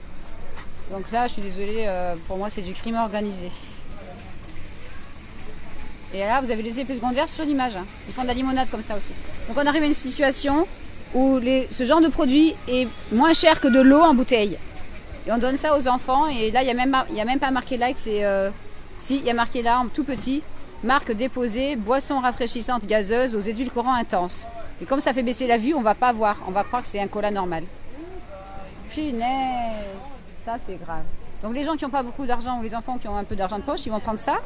Donc là, je suis désolée, pour moi, c'est du crime organisé. Et là, vous avez les effets secondaires sur l'image. Ils font de la limonade comme ça aussi. Donc on arrive à une situation où ce genre de produit est moins cher que de l'eau en bouteille. Et on donne ça aux enfants. Et là, il n'y a même pas marqué light. Si, il y a marqué là, en tout petit. Marque déposée, boisson rafraîchissante gazeuse aux édulcorants intenses. Et comme ça fait baisser la vue, on va pas voir. On va croire que c'est un cola normal. Punaise, ça c'est grave. Donc les gens qui n'ont pas beaucoup d'argent ou les enfants qui ont un peu d'argent de poche, ils vont prendre ça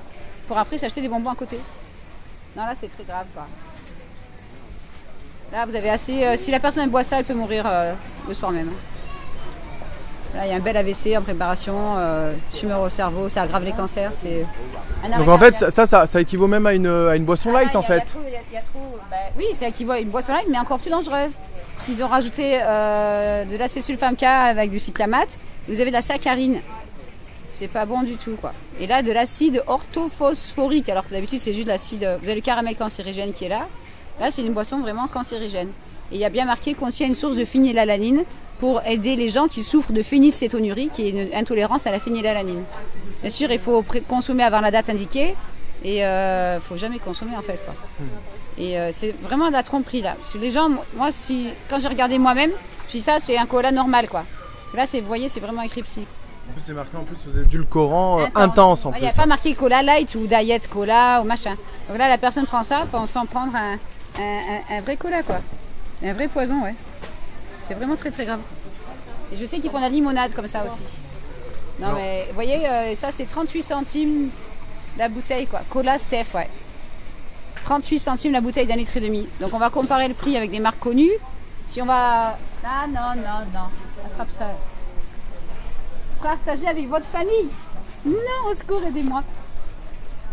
pour après s'acheter des bonbons à côté. Non, là c'est très grave, quoi. Là vous avez assez. Si la personne boit ça, elle peut mourir le soir même. Là, il y a un bel AVC en préparation, tumeur au cerveau, ça aggrave les cancers. C'est Donc en fait, ça équivaut même à une boisson light en fait. Oui, ça équivaut à une boisson light, mais encore plus dangereuse. S'ils ont rajouté de l'acésulfame K avec du cyclamate, vous avez de la saccharine. C'est pas bon du tout, quoi. Et là, de l'acide orthophosphorique, alors que d'habitude c'est juste de l'acide. Vous avez le caramel cancérigène qui est là. Là, c'est une boisson vraiment cancérigène. Et il y a bien marqué qu'on contient une source de phénylalanine pour aider les gens qui souffrent de phénylcétonurie, qui est une intolérance à la phénylalanine. Bien sûr, il faut consommer avant la date indiquée et il faut jamais consommer en fait, quoi. Et c'est vraiment de la tromperie là, parce que les gens, moi, quand j'ai regardé moi-même, je dis ça, c'est un cola normal, quoi. Là, vous voyez, c'est vraiment écrit psy. En plus, c'est marqué en plus aux édulcorants intense en plus. Il n'y a pas marqué cola light ou diet cola ou machin. Donc là, la personne prend ça, pensant prendre un vrai cola, quoi. Un vrai poison, ouais. C'est vraiment très très grave. Et je sais qu'ils font de la limonade comme ça aussi. Non. Mais vous voyez, ça c'est 38 centimes la bouteille, quoi. Cola Steph, ouais. 38 centimes la bouteille d'1,5 litre. Donc on va comparer le prix avec des marques connues. Si on va... Ah non. Attrape ça. Là. Partagez avec votre famille. Non, au secours, aidez-moi.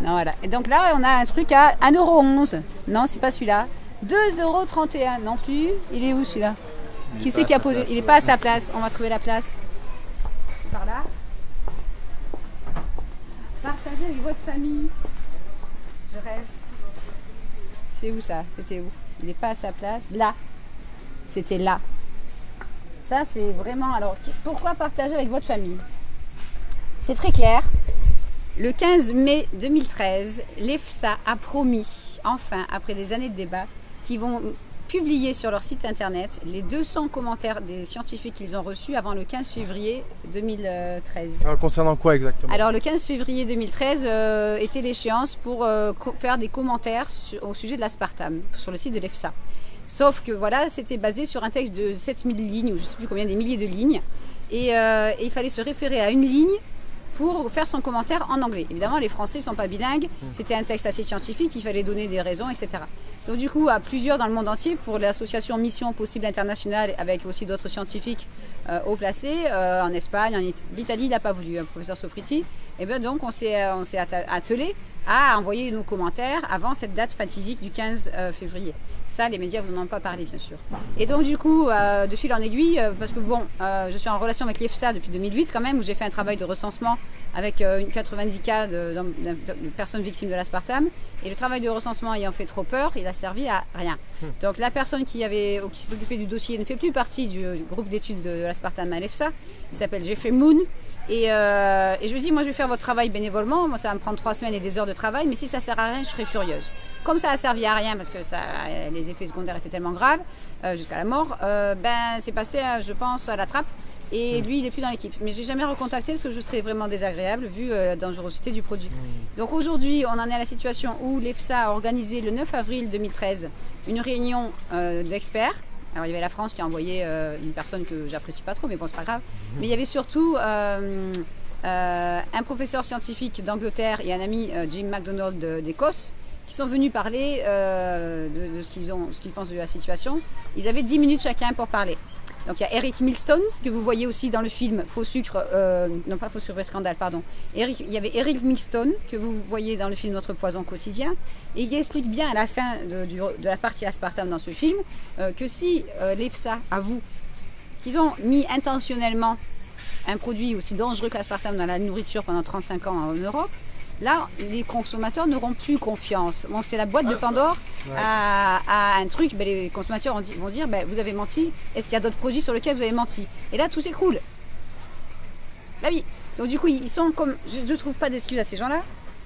Non, voilà. Et donc là, on a un truc à 1,11 €. Non, c'est pas celui-là. 2,31 € non plus. Il est où celui-là? Qui c'est qui a posé? Il n'est pas à sa place. On va trouver la place. Par là. Partagez avec votre famille. Je rêve. C'est où ça? C'était où? Il n'est pas à sa place. Là. C'était là. Ça, c'est vraiment... Alors, pourquoi partager avec votre famille? C'est très clair. Le 15 mai 2013, l'EFSA a promis, enfin, après des années de débat, qu'ils vont publier sur leur site internet les 200 commentaires des scientifiques qu'ils ont reçus avant le 15 février 2013. Alors, concernant quoi exactement? Alors, le 15 février 2013 était l'échéance pour faire des commentaires au sujet de l'aspartame sur le site de l'EFSA. Sauf que voilà, c'était basé sur un texte de 7000 lignes, ou je ne sais plus combien, des milliers de lignes. Et il fallait se référer à une ligne pour faire son commentaire en anglais. Évidemment, les Français ne sont pas bilingues, c'était un texte assez scientifique, il fallait donner des raisons, etc. Donc du coup, à plusieurs dans le monde entier, pour l'association Mission Possible Internationale, avec aussi d'autres scientifiques haut placés, en Espagne, l'Italie, il n'a pas voulu, le professeur Sofriti, et bien donc on s'est attelé à envoyer nos commentaires avant cette date fatidique du 15 février. Ça, les médias vous en ont pas parlé, bien sûr. Et donc, du coup, de fil en aiguille, parce que bon, je suis en relation avec l'EFSA depuis 2008 quand même, où j'ai fait un travail de recensement avec 90 cas de personnes victimes de l'aspartame. Et le travail de recensement ayant fait trop peur, il a servi à rien. Donc, la personne qui s'est occupée du dossier ne fait plus partie du groupe d'études de l'aspartame à l'EFSA. Il s'appelle Jeffrey Moon. Et je lui dis, moi je vais faire votre travail bénévolement, moi ça va me prendre 3 semaines et des heures de travail, mais si ça sert à rien, je serai furieuse. Comme ça a servi à rien parce que les effets secondaires étaient tellement graves, jusqu'à la mort, c'est passé, je pense, à la trappe. Et lui, il n'est plus dans l'équipe. Mais je n'ai jamais recontacté parce que je serais vraiment désagréable vu la dangerosité du produit. Donc aujourd'hui, on en est à la situation où l'EFSA a organisé le 9 avril 2013 une réunion d'experts. Alors il y avait la France qui a envoyé une personne que j'apprécie pas trop, mais bon, c'est pas grave. Mais il y avait surtout un professeur scientifique d'Angleterre et un ami, Jim MacDonald d'Écosse, qui sont venus parler de ce qu'ils pensent de la situation. Ils avaient 10 minutes chacun pour parler. Donc il y a Eric Milstone, que vous voyez aussi dans le film Faux sucre, non pas Faux sucre, vrai scandale, pardon. Il y avait Eric Milstone, que vous voyez dans le film Notre poison quotidien, et il explique bien à la fin de la partie aspartame dans ce film, que si l'EFSA avoue qu'ils ont mis intentionnellement un produit aussi dangereux que l'aspartame dans la nourriture pendant 35 ans en Europe, là, les consommateurs n'auront plus confiance. Bon, c'est la boîte de Pandore à un truc. Les consommateurs vont dire, vous avez menti. Est-ce qu'il y a d'autres produits sur lesquels vous avez menti? Et là, tout s'écroule. Bah oui. Donc du coup, ils sont comme... Je ne trouve pas d'excuses à ces gens-là.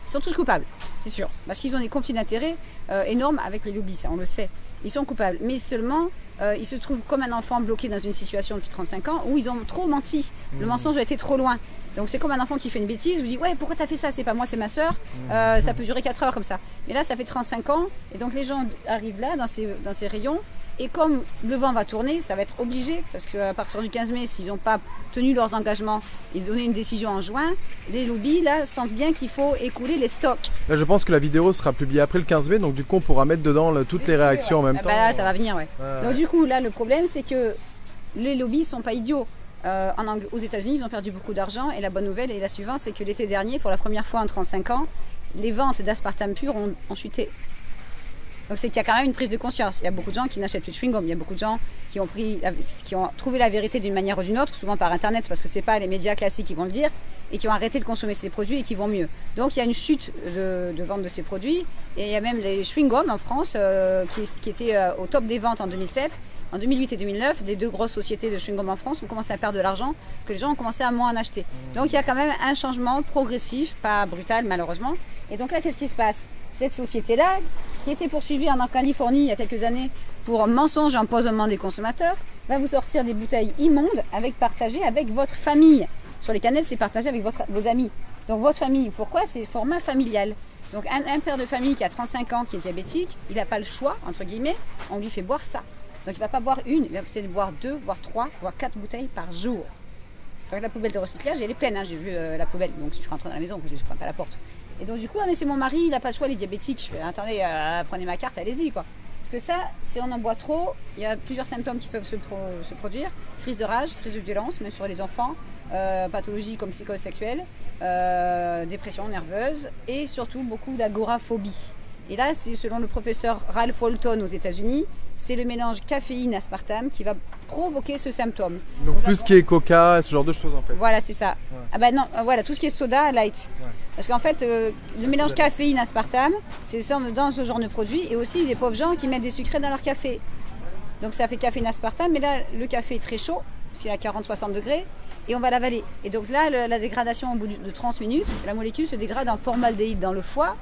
Ils sont tous coupables, c'est sûr. Parce qu'ils ont des conflits d'intérêts énormes avec les lobbies, ça, on le sait. Ils sont coupables. Mais seulement, ils se trouvent comme un enfant bloqué dans une situation depuis 35 ans où ils ont trop menti. Le mensonge a été trop loin. Donc c'est comme un enfant qui fait une bêtise, vous dit ouais, pourquoi t'as fait ça? C'est pas moi, c'est ma soeur. Ça peut durer 4 heures comme ça. Mais là, ça fait 35 ans et donc les gens arrivent là dans ces rayons et comme le vent va tourner, ça va être obligé parce qu'à partir du 15 mai, s'ils n'ont pas tenu leurs engagements et donné une décision en juin, les lobbies là sentent bien qu'il faut écouler les stocks. Là, je pense que la vidéo sera publiée après le 15 mai, donc du coup on pourra mettre dedans toutes les réactions en même temps. Là, ça va venir, ouais. Donc du coup là, le problème c'est que les lobbies sont pas idiots. Aux États-Unis, ils ont perdu beaucoup d'argent et la bonne nouvelle est la suivante, c'est que l'été dernier, pour la première fois en 35 ans, les ventes d'aspartame pur ont chuté. Donc c'est qu'il y a quand même une prise de conscience. Il y a beaucoup de gens qui n'achètent plus de chewing-gum. Il y a beaucoup de gens qui ont trouvé la vérité d'une manière ou d'une autre, souvent par Internet, parce que ce n'est pas les médias classiques qui vont le dire, et qui ont arrêté de consommer ces produits et qui vont mieux. Donc il y a une chute de vente de ces produits. Et il y a même les chewing-gums en France qui étaient au top des ventes en 2007. En 2008 et 2009, les deux grosses sociétés de chewing-gum en France ont commencé à perdre de l'argent parce que les gens ont commencé à moins en acheter. Donc il y a quand même un changement progressif, pas brutal malheureusement. Et donc là, qu'est-ce qui se passe? Cette société-là, qui était poursuivie en Californie il y a quelques années pour mensonge et empoisonnement des consommateurs, va vous sortir des bouteilles immondes partagées avec votre famille. Sur les canettes, c'est partagé avec vos amis. Donc votre famille, pourquoi? C'est format familial. Donc un père de famille qui a 35 ans, qui est diabétique, il n'a pas le choix, entre guillemets, on lui fait boire ça. Donc il ne va pas boire une, il va peut-être boire 2, voire 3, voire 4 bouteilles par jour. Donc la poubelle de recyclage, elle est pleine, hein, j'ai vu la poubelle. Donc si je suis rentrée dans la maison, je ne frappe pas la porte. Et donc du coup, ah, mais c'est mon mari, il n'a pas le choix, il est diabétique. Je fais, attendez, prenez ma carte, allez-y quoi. Parce que ça, si on en boit trop, il y a plusieurs symptômes qui peuvent se produire. Crise de rage, crise de violence, même sur les enfants, pathologies comme psychose sexuelle, dépression nerveuse et surtout beaucoup d'agoraphobie. Et là, c'est selon le professeur Ralph Walton aux États-Unis, c'est le mélange caféine-aspartame qui va provoquer ce symptôme. Donc plus ce qui est coca, ce genre de choses en fait. Voilà, c'est ça. Ouais. Ah ben non, voilà, tout ce qui est soda, light. Ouais. Parce qu'en fait, le mélange caféine-aspartame, c'est dans ce genre de produit. Et aussi des pauvres gens qui mettent des sucrés dans leur café. Donc ça fait caféine-aspartame, mais là, le café est très chaud, s'il est à 40-60 degrés, et on va l'avaler. Et donc là, la dégradation au bout de 30 minutes, la molécule se dégrade en formaldéhyde dans le foie,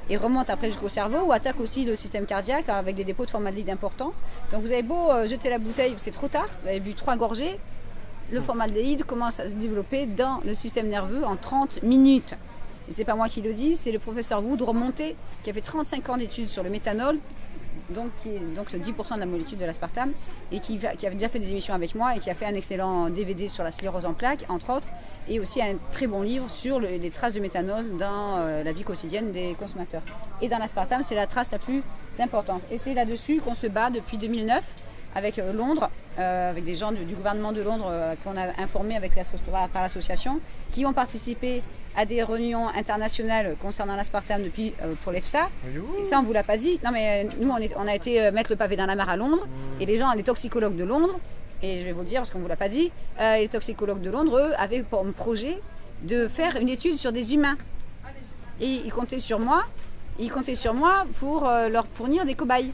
et remonte après jusqu'au cerveau ou attaque aussi le système cardiaque avec des dépôts de formaldéhyde importants. Donc vous avez beau jeter la bouteille, c'est trop tard, vous avez bu 3 gorgées, le formaldéhyde commence à se développer dans le système nerveux en 30 minutes. Et c'est pas moi qui le dis, c'est le professeur Woodrow Monté qui a fait 35 ans d'études sur le méthanol, donc le 10% de la molécule de l'aspartame, et qui avait déjà fait des émissions avec moi et qui a fait un excellent DVD sur la sclérose en plaques, entre autres, et aussi un très bon livre sur les traces de méthanol dans la vie quotidienne des consommateurs. Et dans l'aspartame, c'est la trace la plus importante. Et c'est là-dessus qu'on se bat depuis 2009 avec Londres, avec des gens du gouvernement de Londres qu'on a informés par l'association, qui ont participé à des réunions internationales concernant l'aspartame depuis pour l'EFSA. Et ça, on ne vous l'a pas dit. Non, mais nous, on a été mettre le pavé dans la mare à Londres. Et les toxicologues de Londres, et je vais vous le dire parce qu'on ne vous l'a pas dit, les toxicologues de Londres, eux, avaient pour projet de faire une étude sur des humains. Et ils comptaient sur moi pour leur fournir des cobayes.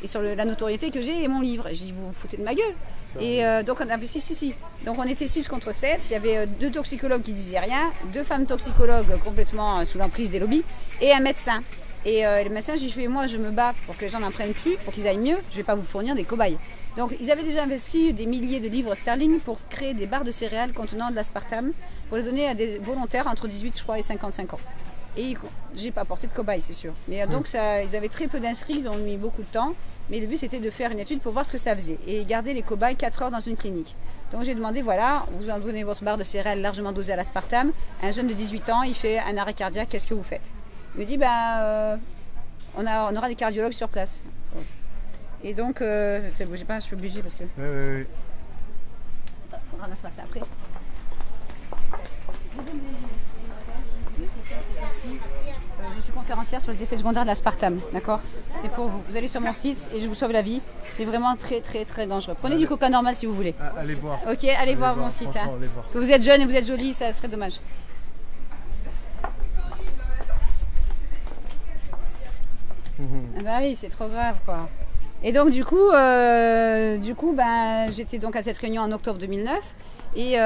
Et sur la notoriété que j'ai et mon livre. Et j'ai dit, vous vous foutez de ma gueule. Et donc on avait si. Donc on était 6 contre 7. Il y avait 2 toxicologues qui disaient rien, 2 femmes toxicologues complètement sous l'emprise des lobbies et un médecin. Et le médecin, j'ai fait, moi je me bats pour que les gens n'en prennent plus, pour qu'ils aillent mieux. Je ne vais pas vous fournir des cobayes. Donc ils avaient déjà investi des milliers de livres sterling pour créer des barres de céréales contenant de l'aspartame pour les donner à des volontaires entre 18 je crois, et 55 ans. Et j'ai pas apporté de cobayes, c'est sûr. Mais donc ils avaient très peu d'inscrits, ils ont mis beaucoup de temps. Mais le but c'était de faire une étude pour voir ce que ça faisait et garder les cobayes 4 heures dans une clinique. Donc j'ai demandé, voilà, vous en donnez votre barre de céréales largement dosée à l'aspartame. Un jeune de 18 ans, il fait un arrêt cardiaque, qu'est-ce que vous faites? Il me dit, on aura des cardiologues sur place. Et donc, bougez pas, je suis obligée parce que... Oui. Attends, on ramasse ça après. Je suis conférencière sur les effets secondaires de l'aspartame, d'accord? C'est pour vous. Vous allez sur mon site et je vous sauve la vie. C'est vraiment très très très dangereux. Prenez du coca normal si vous voulez. Allez voir. Ok, allez voir mon site. Hein. Allez voir. Si vous êtes jeune et vous êtes jolie, ça serait dommage. Ah bah oui, c'est trop grave quoi. Et donc du coup j'étais donc à cette réunion en octobre 2009 et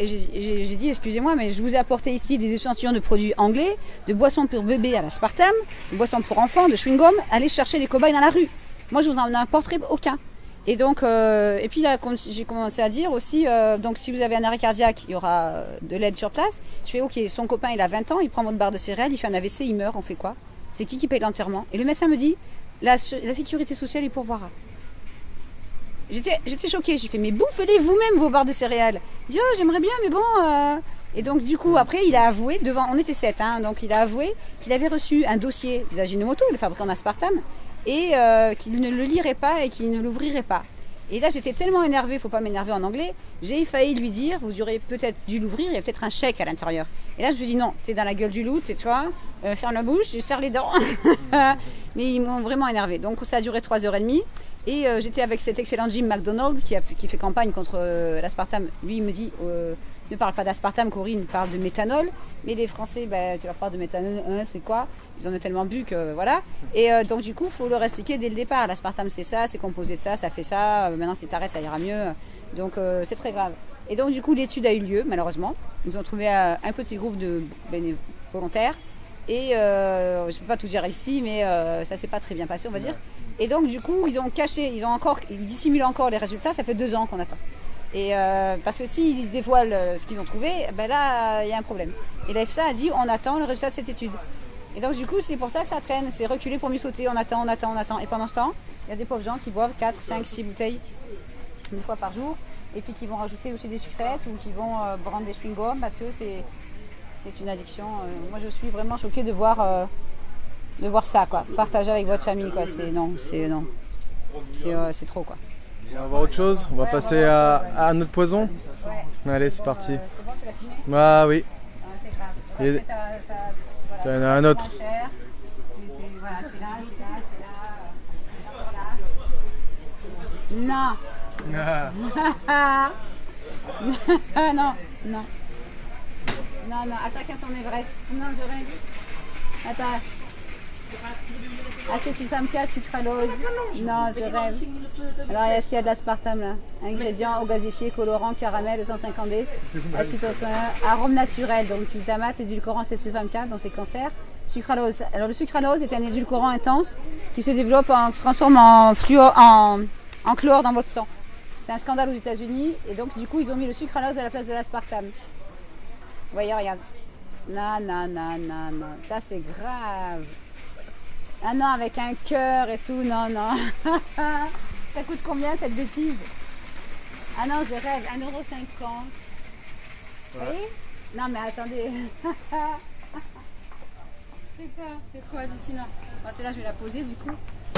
j'ai dit, excusez-moi, mais je vous ai apporté ici des échantillons de produits anglais, de boissons pour bébés à l'aspartame, de boissons pour enfants, de chewing-gum, allez chercher les cobayes dans la rue. Moi je vous en apporterai aucun. Et donc, et puis là, j'ai commencé à dire aussi, donc si vous avez un arrêt cardiaque, il y aura de l'aide sur place. Je fais, ok, son copain il a 20 ans, il prend votre barre de céréales, il fait un AVC, il meurt, on fait quoi? C'est qui paye l'enterrement? Et le médecin me dit, la sécurité sociale y pourvoira. J'étais choquée, j'ai fait, mais bouffez-les vous-même vos barres de céréales. Il dit, oh j'aimerais bien, mais bon... Et donc du coup, après, il a avoué, on était 7, hein, donc il a avoué qu'il avait reçu un dossier d'Ajinomoto, le fabricant d'aspartame, et qu'il ne le lirait pas et qu'il ne l'ouvrirait pas. Et là, j'étais tellement énervée, il ne faut pas m'énerver en anglais, j'ai failli lui dire, vous aurez peut-être dû l'ouvrir, il y a peut-être un chèque à l'intérieur. Et là, je lui dis non, tu es dans la gueule du loup, tais-toi, ferme la bouche, je serre les dents. Mais ils m'ont vraiment énervé. Donc ça a duré 3h30. Et j'étais avec cet excellent Jim McDonald qui fait campagne contre l'aspartame. Lui, il me dit, ne parle pas d'aspartame, Corinne, parle de méthanol. Mais les Français, tu leur parles de méthanol, c'est quoi? Ils en ont tellement bu que voilà. Et donc du coup, il faut leur expliquer dès le départ. L'aspartame, c'est ça, c'est composé de ça fait ça. Maintenant, si t'arrêtes, ça ira mieux. Donc c'est très grave. Et donc du coup, l'étude a eu lieu, malheureusement. Ils ont trouvé un petit groupe de volontaires. Et je ne peux pas tout dire ici, mais ça s'est pas très bien passé, on va dire. Et donc du coup, ils dissimulent encore les résultats. Ça fait 2 ans qu'on attend. Et parce que s'ils dévoilent ce qu'ils ont trouvé, là, il y a un problème. Et la EFSA a dit, on attend le résultat de cette étude. Et donc du coup, c'est pour ça que ça traîne. C'est reculé pour mieux sauter. On attend. Et pendant ce temps, il y a des pauvres gens qui boivent 4, 5, 6 bouteilles une fois par jour. Et puis qui vont rajouter aussi des sucrètes ou qui vont prendre des chewing-gums parce que c'est une addiction. Moi, je suis vraiment choquée de voir ça, quoi. Partager avec votre famille, quoi. C'est trop, quoi. On va voir autre chose. On va passer à notre poison. Ouais. Allez, c'est parti. C'est bon, tu l'as fumé? Ah oui. C'est grave. Et- T'as Il y en a un autre. Voilà, c'est là. Non. Non, à chacun son Everest. Non, j'aurais dit. Attends. Acésulfame-K, sucralose. Non, je rêve. Alors, est-ce qu'il y a de l'aspartame là? Ingrédients, eau gazéfiée, colorant, caramel, 250D, acétylcholine, arôme naturel, donc glutamate, édulcorant, acésulfame-K, donc c'est cancer. Sucralose. Alors, le sucralose est un édulcorant intense qui se développe, se transforme en chlore dans votre sang. C'est un scandale aux États-Unis et donc, du coup, ils ont mis le sucralose à la place de l'aspartame. Vous voyez, regarde. Non. Ça, c'est grave. Ah non, avec un cœur et tout, non. Ça coûte combien cette bêtise? Ah non, je rêve, 1,50 €. Vous voyez? Non mais attendez. C'est trop hallucinant. Bon, celle-là, je vais la poser du coup.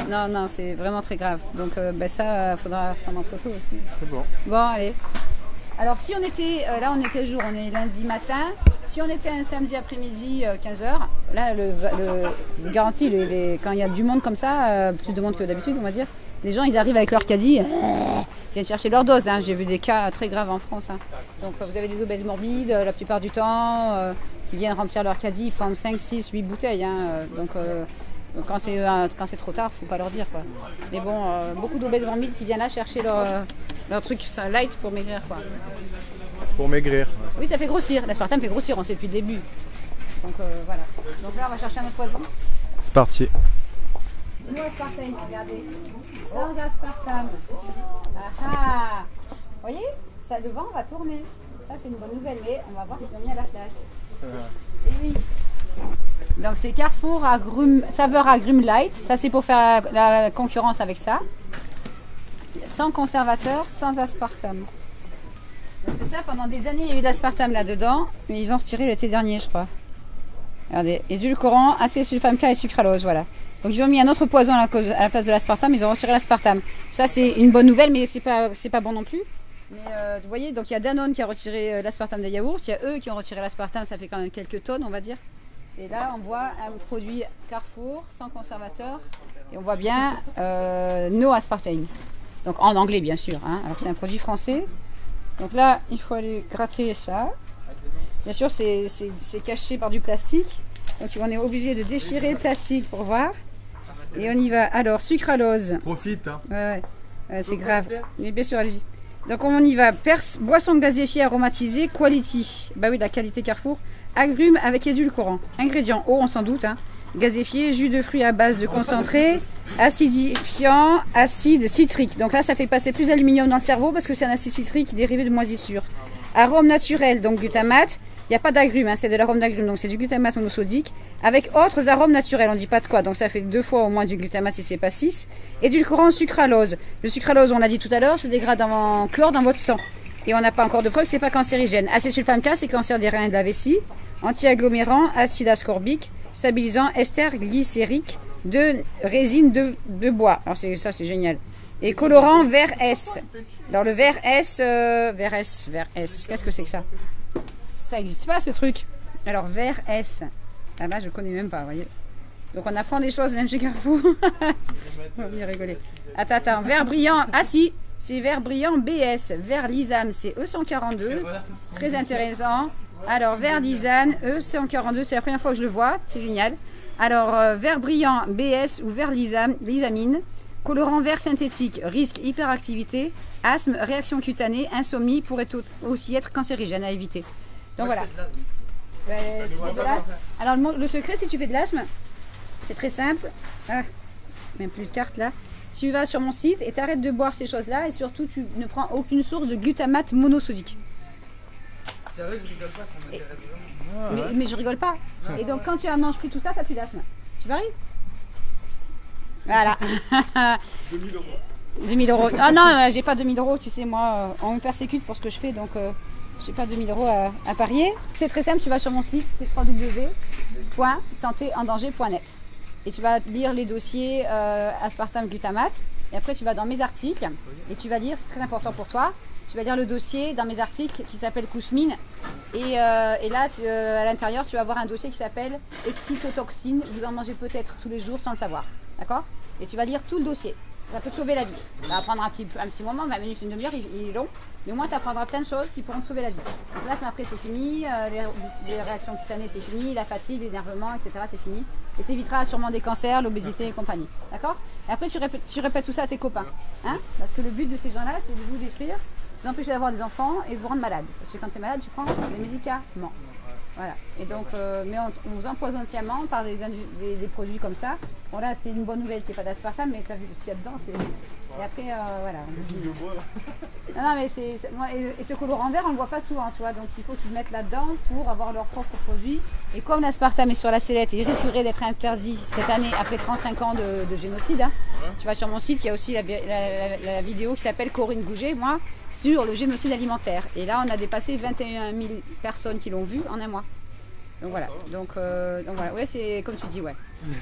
Non, c'est vraiment très grave. Donc ça, faudra prendre en photo aussi. C'est bon. Bon, allez. Alors si on était, là on est quel jour? On est lundi matin. Si on était un samedi après-midi, 15h, là je vous garantis, quand il y a du monde comme ça, plus de monde que d'habitude on va dire, les gens ils arrivent avec leur caddie, ils viennent chercher leur dose. Hein. J'ai vu des cas très graves en France. Hein. Donc vous avez des obèses morbides, la plupart du temps, qui viennent remplir leur caddie, ils prennent 5, 6, 8 bouteilles. Hein. Donc quand c'est trop tard, faut pas leur dire quoi. Mais bon, beaucoup d'obèses morbides qui viennent là chercher leur truc light pour maigrir quoi. Pour maigrir. Oui, ça fait grossir. L'aspartame fait grossir, on sait depuis le début. Donc voilà. Donc là, on va chercher un autre poison. C'est parti. Nous, aspartame, regardez. Sans aspartame. Ah. Vous voyez, ça, le vent va tourner. Ça, c'est une bonne nouvelle, mais on va voir ce qu'ils ont mis à la place. Et oui. Donc c'est Carrefour saveur agrumes light. Ça, c'est pour faire la concurrence avec ça. Sans conservateur, sans aspartame. Parce que ça, pendant des années, il y a eu de l'aspartame là-dedans, mais ils ont retiré l'été dernier, je crois. Regardez, édulcorant, acésulfame-K et sucralose, voilà. Donc ils ont mis un autre poison à la place de l'aspartame, ils ont retiré l'aspartame. Ça, c'est une bonne nouvelle, mais c'est pas bon non plus. Mais vous voyez, donc il y a Danone qui a retiré l'aspartame des yaourts, il y a eux qui ont retiré l'aspartame, ça fait quand même quelques tonnes, on va dire. Et là, on voit un produit Carrefour, sans conservateur, et on voit bien no aspartame. Donc en anglais, bien sûr, hein. Alors c'est un produit français. Donc là, il faut aller gratter ça. Bien sûr, c'est caché par du plastique. Donc on est obligé de déchirer le plastique pour voir. Et on y va. Alors, sucralose. Profite. Hein. Ouais, c'est grave. Mais bien sûr, allez-y. Donc on y va. Boisson gazéfiée aromatisée, quality. Bah oui, la qualité Carrefour. Agrumes avec édulcorant. Ingrédients eau, on s'en doute. Hein. Gazéfié, jus de fruits à base de concentré, acidifiant, acide citrique. Donc là, ça fait passer plus d'aluminium dans le cerveau parce que c'est un acide citrique dérivé de moisissure. Arôme naturel, donc glutamate. Il n'y a pas d'agrumes, hein, c'est de l'arôme d'agrumes, donc c'est du glutamate monosodique. Avec autres arômes naturels, on ne dit pas de quoi. Donc ça fait 2 fois au moins du glutamate si c'est pas 6. Édulcorant sucralose. Le sucralose, on l'a dit tout à l'heure, se dégrade en chlore dans votre sang. Et on n'a pas encore de preuve que c'est pas cancérigène. Acésulfame-K, c'est cancer des reins et de la vessie. Anti-agglomérant, acide ascorbique, stabilisant, ester glycérique, de résine de bois. Alors ça c'est génial. Et colorant vert S. Alors le vert S, qu'est-ce que c'est que ça? Ça n'existe pas ce truc. Alors vert S. Ah là je connais même pas, vous voyez. Donc on apprend des choses même chez Carrefour. On va bien rigoler. Attends, vert brillant. Ah si, c'est vert brillant BS. Vert Lisam, c'est E142. Très intéressant. Alors vert Lisane, E142, c'est la première fois que je le vois. C'est génial. Alors vert brillant BS ou vert Lisamine. Colorant vert synthétique, risque hyperactivité, asthme, réaction cutanée, insomnie, pourrait aussi être cancérigène à éviter. Donc voilà. Alors le secret, si tu fais de l'asthme, c'est très simple. Ah, même plus de carte là. Tu vas sur mon site et tu arrêtes de boire ces choses-là et surtout tu ne prends aucune source de glutamate monosodique. C'est vrai que je rigole pas, ça m'intéresse vraiment. Mais je rigole pas. Et donc quand tu as mangé plus tout ça, tu n'as plus d'asthme. Tu paries? Voilà. 2000 euros. 2000 euros. Ah non, j'ai pas 2000 euros, tu sais, moi, on me persécute pour ce que je fais, donc j'ai pas 2000 euros à parier. C'est très simple, tu vas sur mon site, c'est www.santéendanger.net. Et tu vas lire les dossiers aspartame glutamate. Et après, tu vas dans mes articles et tu vas lire, c'est très important pour toi, tu vas lire le dossier dans mes articles qui s'appelle Kousmine. Et là, à l'intérieur, tu vas avoir un dossier qui s'appelle excitotoxine. Vous en mangez peut-être tous les jours sans le savoir. D'accord? Et tu vas lire tout le dossier. Ça peut te sauver la vie. Ça va prendre un petit moment, 20 minutes, une demi-heure, il est long. Mais au moins, tu apprendras plein de choses qui pourront te sauver la vie. Donc l'asthme, après, c'est fini. Les réactions cutanées, c'est fini. La fatigue, l'énervement, etc., c'est fini. Et tu éviteras sûrement des cancers, l'obésité et compagnie. D'accord? Et après, tu répètes tout ça à tes copains. Hein? Parce que le but de ces gens-là, c'est de vous détruire, de vous empêcher d'avoir des enfants et de vous rendre malade. Parce que quand tu es malade, tu prends des médicaments. Voilà. Et donc, mais on vous empoisonne sciemment par des produits comme ça. Bon là, c'est une bonne nouvelle qu'il n'y ait pas d'aspartame, mais tu as vu ce qu'il y a dedans. Et après, voilà. Non, mais et ce colorant vert, on ne le voit pas souvent, tu vois. Donc il faut qu'ils mettent là-dedans pour avoir leur propre produit. Et comme l'aspartame est sur la sellette, il risquerait d'être interdit cette année après 35 ans de génocide. Hein. Tu vas sur mon site, il y a aussi la vidéo qui s'appelle Corinne Gouget, moi, sur le génocide alimentaire. Et là, on a dépassé 21 000 personnes qui l'ont vu en un mois. Donc voilà. Donc voilà. Ouais, c'est comme tu dis, ouais.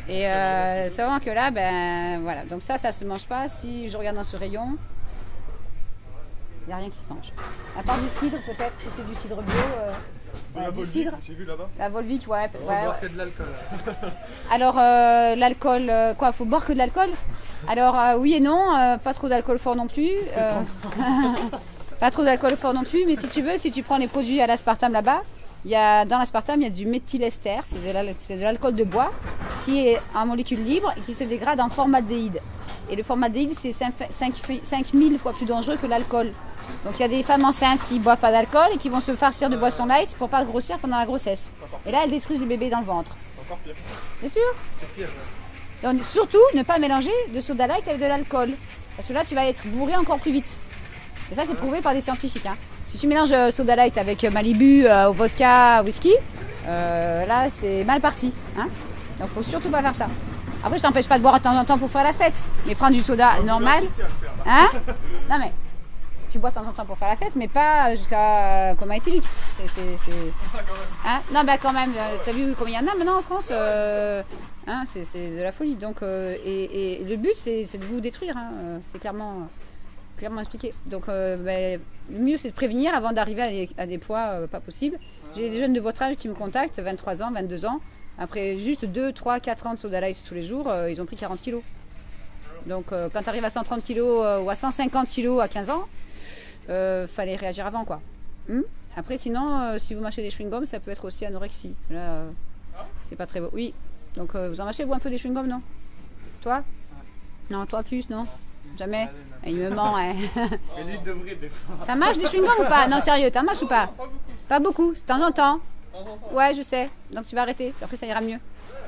Et c'est vraiment que là, ben voilà. Donc ça se mange pas. Si je regarde dans ce rayon, il n'y a rien qui se mange. À part du cidre, peut-être, si c'est du cidre bio. La Volvic, j'ai vu là-bas. La Volvic, ouais. On va boire que de l'alcool. Alors, l'alcool, quoi, faut boire que de l'alcool? Alors, oui et non, pas trop d'alcool fort non plus. Pas trop d'alcool fort non plus, mais si tu veux, si tu prends les produits à l'aspartame là-bas, dans l'aspartame, il y a du méthylester, c'est de l'alcool de bois, qui est en molécule libre et qui se dégrade en formaldéhyde. Et le formaldéhyde, c'est 5000 fois plus dangereux que l'alcool. Donc il y a des femmes enceintes qui ne boivent pas d'alcool et qui vont se farcir de boissons light pour ne pas grossir pendant la grossesse. Et là, elles détruisent les bébés dans le ventre. C'est encore pire. Bien sûr. C'est pire. Donc surtout, ne pas mélanger de soda light avec de l'alcool. Parce que là, tu vas être bourré encore plus vite. Et ça, c'est prouvé par des scientifiques. Hein. Si tu mélanges soda light avec Malibu, vodka, whisky, là, c'est mal parti. Hein. Donc, il ne faut surtout pas faire ça. Après, je t'empêche pas de boire de temps en temps pour faire la fête. Mais prendre du soda normal. Hein? Non, mais tu bois de temps en temps pour faire la fête, mais pas jusqu'à coma éthylique. Hein? Non, bah quand même, t'as vu combien il y en a maintenant en France? Hein, c'est de la folie. Donc, et le but, c'est de vous détruire. Hein. C'est clairement expliqué. Donc, le mieux, c'est de prévenir avant d'arriver à des poids pas possibles. J'ai des jeunes de votre âge qui me contactent, 23 ans, 22 ans. Après juste 2, 3, 4 ans de soda light tous les jours, ils ont pris 40 kilos. Donc, quand tu arrives à 130 kilos ou à 150 kilos à 15 ans, fallait réagir avant, quoi. Après, sinon, si vous mâchez des chewing-gums, ça peut être aussi anorexie. Là, c'est pas très beau. Oui. Donc, vous en mâchez, vous, un peu des chewing-gums, non? Toi? Non, toi plus, non? Jamais? Il me ment, hein. T'en mâches des chewing-gums ou pas? Non, sérieux, t'en mâches ou pas? Pas beaucoup, de temps en temps. Ouais, je sais. Donc, tu vas arrêter. Puis après, ça ira mieux.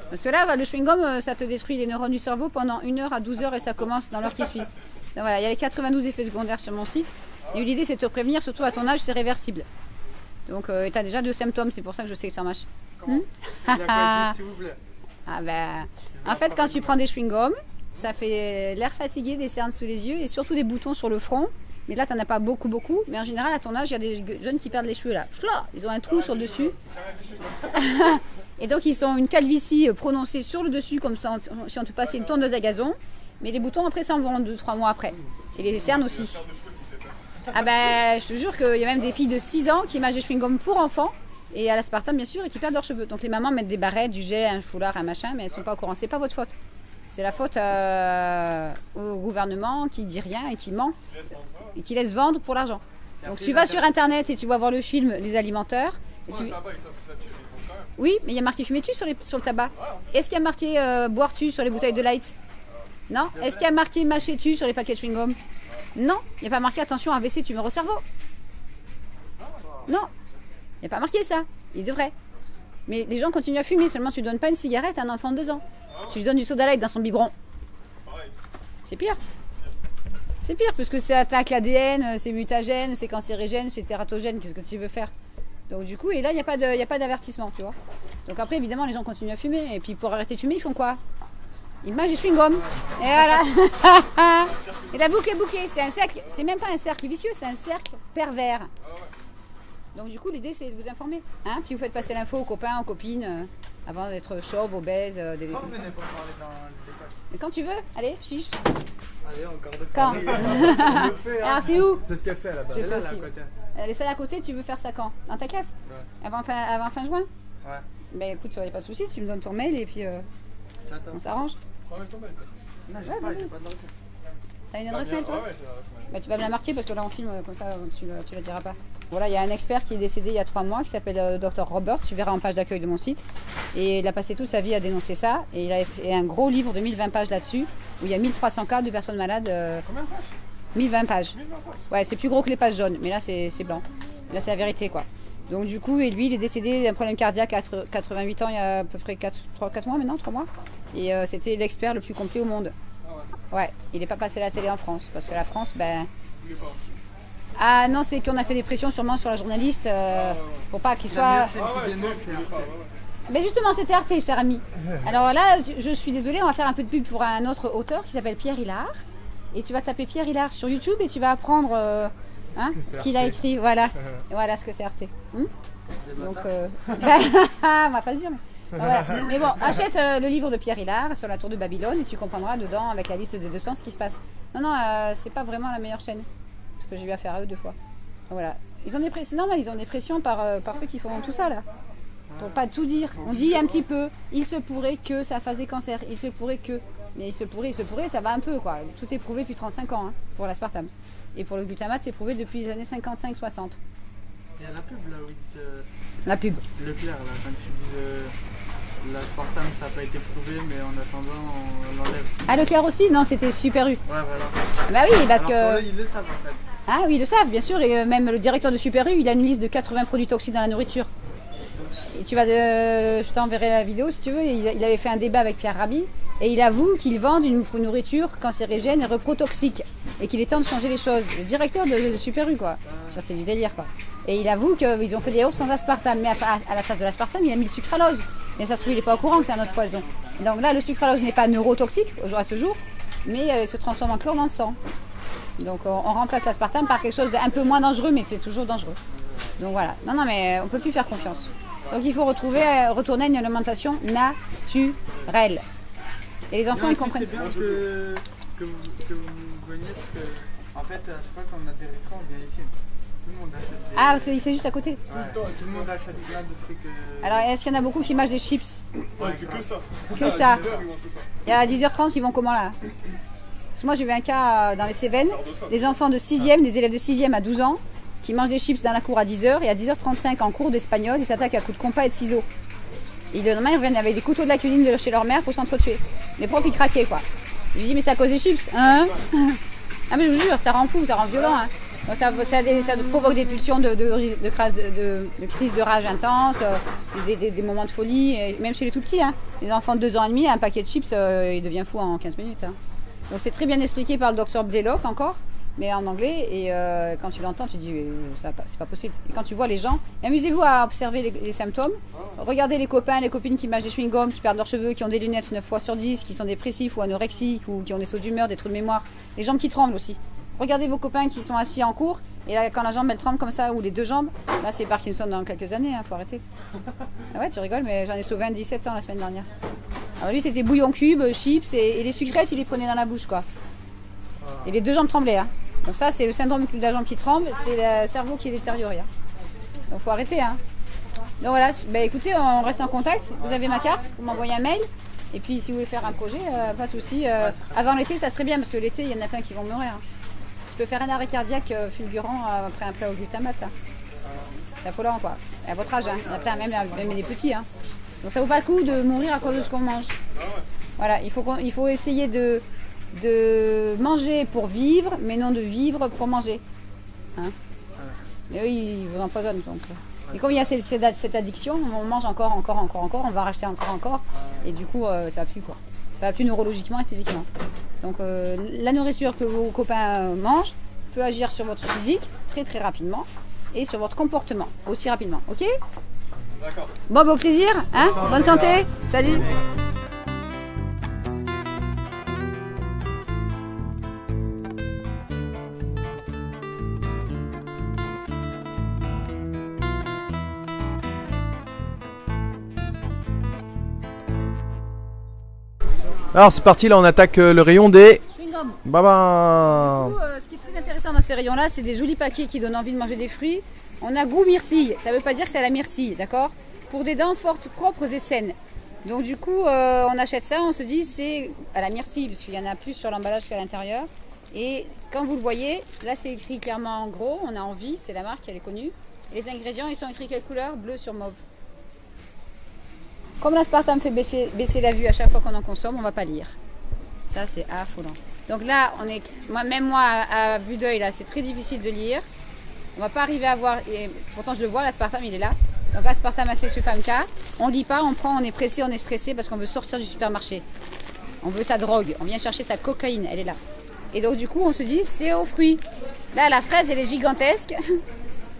Parce que là, le chewing-gum, ça te détruit les neurones du cerveau pendant 1 heure à 12 heures et ça commence dans l'heure qui suit. Donc, voilà, il y a les 92 effets secondaires sur mon site. Et l'idée, c'est de te prévenir, surtout à ton âge, c'est réversible. Donc, tu as déjà 2 symptômes, c'est pour ça que je sais que ça marche. S'il vous plaît. Ah ben, en fait, quand tu prends des chewing-gums, ça fait l'air fatigué, des cernes sous les yeux et surtout des boutons sur le front. Mais là, tu n'en as pas beaucoup. Mais en général, à ton âge, il y a des jeunes qui perdent les cheveux là. Ils ont un trou sur le dessus. Et donc, ils ont une calvitie prononcée sur le dessus, comme si on te passait une tondeuse à gazon. Mais les boutons, après, ça en vont 2-3 mois après. Et les cernes aussi. Ah ben, je te jure qu'il y a même des filles de 6 ans qui mangent des chewing-gums pour enfants et à l'aspartame bien sûr et qui perdent leurs cheveux. Donc les mamans mettent des barrettes, du gel, un foulard, un machin, mais elles sont pas au courant. C'est pas votre faute. C'est la faute au gouvernement qui dit rien et qui ment et qui laisse vendre pour l'argent. Donc tu vas sur internet et tu vas voir le film Les Alimenteurs. Et tu... Oui, mais il y a marqué fumer-tu sur le tabac. Est-ce qu'il y a marqué boire-tu sur les bouteilles de light? Non. Est-ce qu'il y a marqué mâcher-tu sur les paquets de chewing-gum? Non. Il n'y a pas marqué attention AVC tumeur au cerveau. Non. Il n'y a pas marqué ça. Il devrait. Mais les gens continuent à fumer. Seulement tu ne donnes pas une cigarette à un enfant de 2 ans. Tu lui donnes du soda light dans son biberon. C'est pire. C'est pire parce que ça attaque l'ADN, c'est mutagène, c'est cancérigène, c'est tératogène. Qu'est-ce que tu veux faire? Donc du coup, et là, il n'y a pas d'avertissement, tu vois. Donc après, évidemment, les gens continuent à fumer. Et puis pour arrêter de fumer, ils font quoi? Ils mangent des chewing-gums. Et voilà. Et la boucle est bouquée. C'est un cercle. C'est même pas un cercle vicieux, c'est un cercle pervers. Donc du coup, l'idée, c'est de vous informer. Hein, puis vous faites passer l'info aux copains, aux copines, avant d'être chauve, obèse. Quand vous venez pour parler dans l'école? Mais quand tu veux, allez, chiche. Allez, encore de Quand Alors c'est où? C'est ce qu'elle fait là-bas. Tu fais là, aussi. à côté. Les salles à côté, tu veux faire ça quand? Dans ta classe? Ouais. Avant fin juin? Ouais. Ben écoute, il n'y a pas de souci, tu me donnes ton mail et puis on s'arrange. Non, j'ai pas de l'ordi. T'as une adresse mail toi? Bah, tu vas me la marquer parce que là on filme, comme ça tu la diras pas. Voilà, il y a un expert qui est décédé il y a 3 mois qui s'appelle Dr Roberts, tu verras en page d'accueil de mon site. Et il a passé toute sa vie à dénoncer ça. Et il a fait un gros livre de 1020 pages là-dessus, où il y a 1300 cas de personnes malades. Combien de pages? 1020 pages. Ouais, c'est plus gros que les pages jaunes, mais là c'est blanc. Là c'est la vérité quoi. Donc du coup, et lui il est décédé d'un problème cardiaque à 88 ans il y a à peu près 4 mois maintenant, 3 mois. Et c'était l'expert le plus complet au monde. Ouais, il n'est pas passé à la télé en France, parce que la France, ben... Ah non, c'est qu'on a fait des pressions sûrement sur la journaliste, pour pas qu'il soit... Mais justement, c'était Arte, cher ami. Alors là, je suis désolée, on va faire un peu de pub pour un autre auteur qui s'appelle Pierre Hillard. Et tu vas taper Pierre Hillard sur YouTube et tu vas apprendre ce qu'il a écrit. Voilà, voilà ce que c'est Arte. Donc, on va pas le dire, mais... Voilà. Mais bon, achète le livre de Pierre Hillard sur la tour de Babylone et tu comprendras dedans avec la liste des 200 ce qui se passe. Non, non, c'est pas vraiment la meilleure chaîne. Parce que j'ai eu affaire à eux 2 fois. Donc, voilà. Ils ont des pressions, normal, ils ont des pressions par ceux qui font tout ça là. Pour pas tout dire. On dit un petit peu, il se pourrait que ça fasse des cancers, il se pourrait que. Mais il se pourrait, ça va un peu quoi. Tout est prouvé depuis 35 ans pour l'aspartame. Et pour le glutamate, c'est prouvé depuis les années 55-60. Il y a la pub là où ils se... La pub. Leclerc là, quand tu dis l'aspartame ça n'a pas été prouvé, mais en attendant on l'enlève. Ah, Leclerc aussi? Non, c'était Super U. Ouais, voilà. Bah oui, parce que... Alors, ils le savent en fait. Ah oui, ils le savent, bien sûr. Et même le directeur de Super U, il a une liste de 80 produits toxiques dans la nourriture. Et tu vas je t'enverrai la vidéo si tu veux. Il avait fait un débat avec Pierre Rabhi et il avoue qu'ils vendent une nourriture cancérigène et reprotoxique et qu'il est temps de changer les choses. Le directeur de Super U, quoi. Ça, c'est du délire, quoi. Et il avoue qu'ils ont fait des yaourts sans aspartame, mais à la place de l'aspartame, il a mis le sucralose. Mais ça se trouve, il n'est pas au courant que c'est un autre poison. Donc là, le sucralose n'est pas neurotoxique à ce jour, mais il se transforme en chlore dans le sang. Donc on remplace l'aspartame par quelque chose d'un peu moins dangereux, mais c'est toujours dangereux. Donc voilà. Non, non, mais on ne peut plus faire confiance. Donc il faut retourner à une alimentation naturelle. Et les enfants, ils comprennent. C'est bien que vous veniez, parce que, en fait, à chaque fois qu'on a des repas, on vient ici. Tout le monde achète des... Ah, parce que c'est juste à côté. Ouais, tout le monde achète plein de trucs. Alors, est-ce qu'il y en a beaucoup qui mangent des chips? Ouais, que ça. Que ça. 10 heures, ils mangent que ça. Et à 10h30, ils vont comment là? Parce que moi, j'ai vu un cas dans les Cévennes, des enfants de 6e, des élèves de 6e à 12 ans, qui mangent des chips dans la cour à 10h, et à 10h35, en cours d'espagnol, ils s'attaquent à coups de compas et de ciseaux. Et le lendemain, ils reviennent avec des couteaux de la cuisine de chez leur mère pour s'entretuer. Les profs, ils craquaient, quoi. Je dis, mais c'est à cause des chips, hein? Ah, mais je vous jure, ça rend fou, ça rend violent, hein. Donc ça provoque des pulsions de crise de rage intense, des moments de folie, et même chez les tout petits. Hein. Les enfants de 2 ans et demi, un paquet de chips, il devient fou en 15 minutes. Hein. Donc c'est très bien expliqué par le docteur Blaylock encore, mais en anglais. Et quand tu l'entends, tu dis c'est pas possible. Et quand tu vois les gens, amusez-vous à observer les symptômes. Regardez les copains, les copines qui mangent des chewing-gums, qui perdent leurs cheveux, qui ont des lunettes 9 fois sur 10, qui sont dépressifs ou anorexiques, ou qui ont des sauts d'humeur, des trous de mémoire. Les jambes qui tremblent aussi. Regardez vos copains qui sont assis en cours, et là, quand la jambe elle tremble comme ça, ou les 2 jambes, là c'est Parkinson dans quelques années, faut arrêter. Ah ouais, tu rigoles, mais j'en ai sauvé un 17 ans la semaine dernière. Alors lui c'était bouillon cube, chips, et les sucrètes il les prenait dans la bouche quoi. Et les 2 jambes tremblaient. Hein. Donc ça, c'est le syndrome de la jambe qui tremble, c'est le cerveau qui est détérioré. Hein. Donc il faut arrêter. Hein. Donc voilà, bah, écoutez, on reste en contact. Vous avez ma carte, vous m'envoyez un mail. Et puis si vous voulez faire un projet, pas de souci. Avant l'été, ça serait bien parce que l'été, il y en a plein qui vont mourir. Hein. Je peux faire un arrêt cardiaque fulgurant après un plat au glutamate. Hein. C'est affolant quoi. Et à votre âge, hein. Il y en a plein, même les petits. Hein. Donc ça vaut pas le coup de mourir à cause de ce qu'on mange. Voilà, il faut essayer de manger pour vivre, mais non de vivre pour manger. Hein. Mais eux, ils vous empoisonnent. Donc. Et comme il y a cette addiction, on mange encore, on va racheter encore. Et du coup, ça va plus quoi. Ça va plus neurologiquement et physiquement. Donc la nourriture que vos copains mangent peut agir sur votre physique très très rapidement et sur votre comportement aussi rapidement. Ok ? D'accord. Bon, au plaisir. Hein ? Bonne santé. Salut. Alors c'est parti, là on attaque le rayon des... Chewing-gum. Baba. Du coup, ce qui est très intéressant dans ces rayons-là, c'est des jolis paquets qui donnent envie de manger des fruits. On a goût myrtille, ça ne veut pas dire que c'est à la myrtille, d'accord ? Pour des dents fortes, propres et saines. Donc du coup, on achète ça, on se dit c'est à la myrtille, parce qu'il y en a plus sur l'emballage qu'à l'intérieur. Et quand vous le voyez, là c'est écrit clairement en gros, on a envie, c'est la marque, elle est connue. Et les ingrédients, ils sont écrits quelle couleur ? Bleu sur mauve. Comme l'aspartame fait baisser la vue à chaque fois qu'on en consomme, on ne va pas lire. Ça, c'est affolant. Donc là, même moi, à vue d'œil, là, c'est très difficile de lire. On ne va pas arriver à voir, et pourtant je le vois, l'aspartame, il est là. Donc aspartame acésulfame K. On ne lit pas, on prend, on est pressé, on est stressé parce qu'on veut sortir du supermarché. On veut sa drogue, on vient chercher sa cocaïne, elle est là. Et donc du coup, on se dit, c'est aux fruits. Là, la fraise, elle est gigantesque.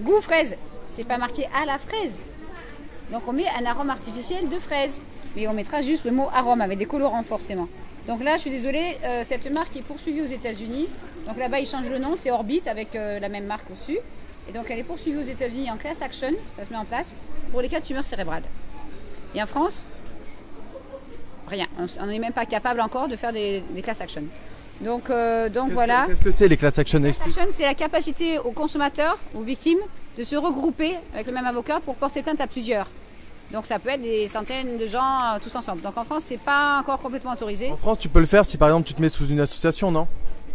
Goût fraise, c'est pas marqué à la fraise. Donc on met un arôme artificiel de fraise. Mais on mettra juste le mot arôme avec des colorants forcément. Donc là, je suis désolée, cette marque est poursuivie aux États-Unis. Donc là-bas, ils changent le nom, c'est Orbit avec la même marque au-dessus. Et donc elle est poursuivie aux États-Unis en class action, ça se met en place, pour les cas de tumeurs cérébrales. Et en France, rien. On n'est même pas capable encore de faire des class action. Donc voilà. Qu'est-ce que c'est les class action? Class action, c'est la capacité aux consommateurs, aux victimes, de se regrouper avec le même avocat pour porter plainte à plusieurs. Donc ça peut être des centaines de gens tous ensemble. Donc en France, c'est pas encore complètement autorisé. En France, tu peux le faire si par exemple tu te mets sous une association, non?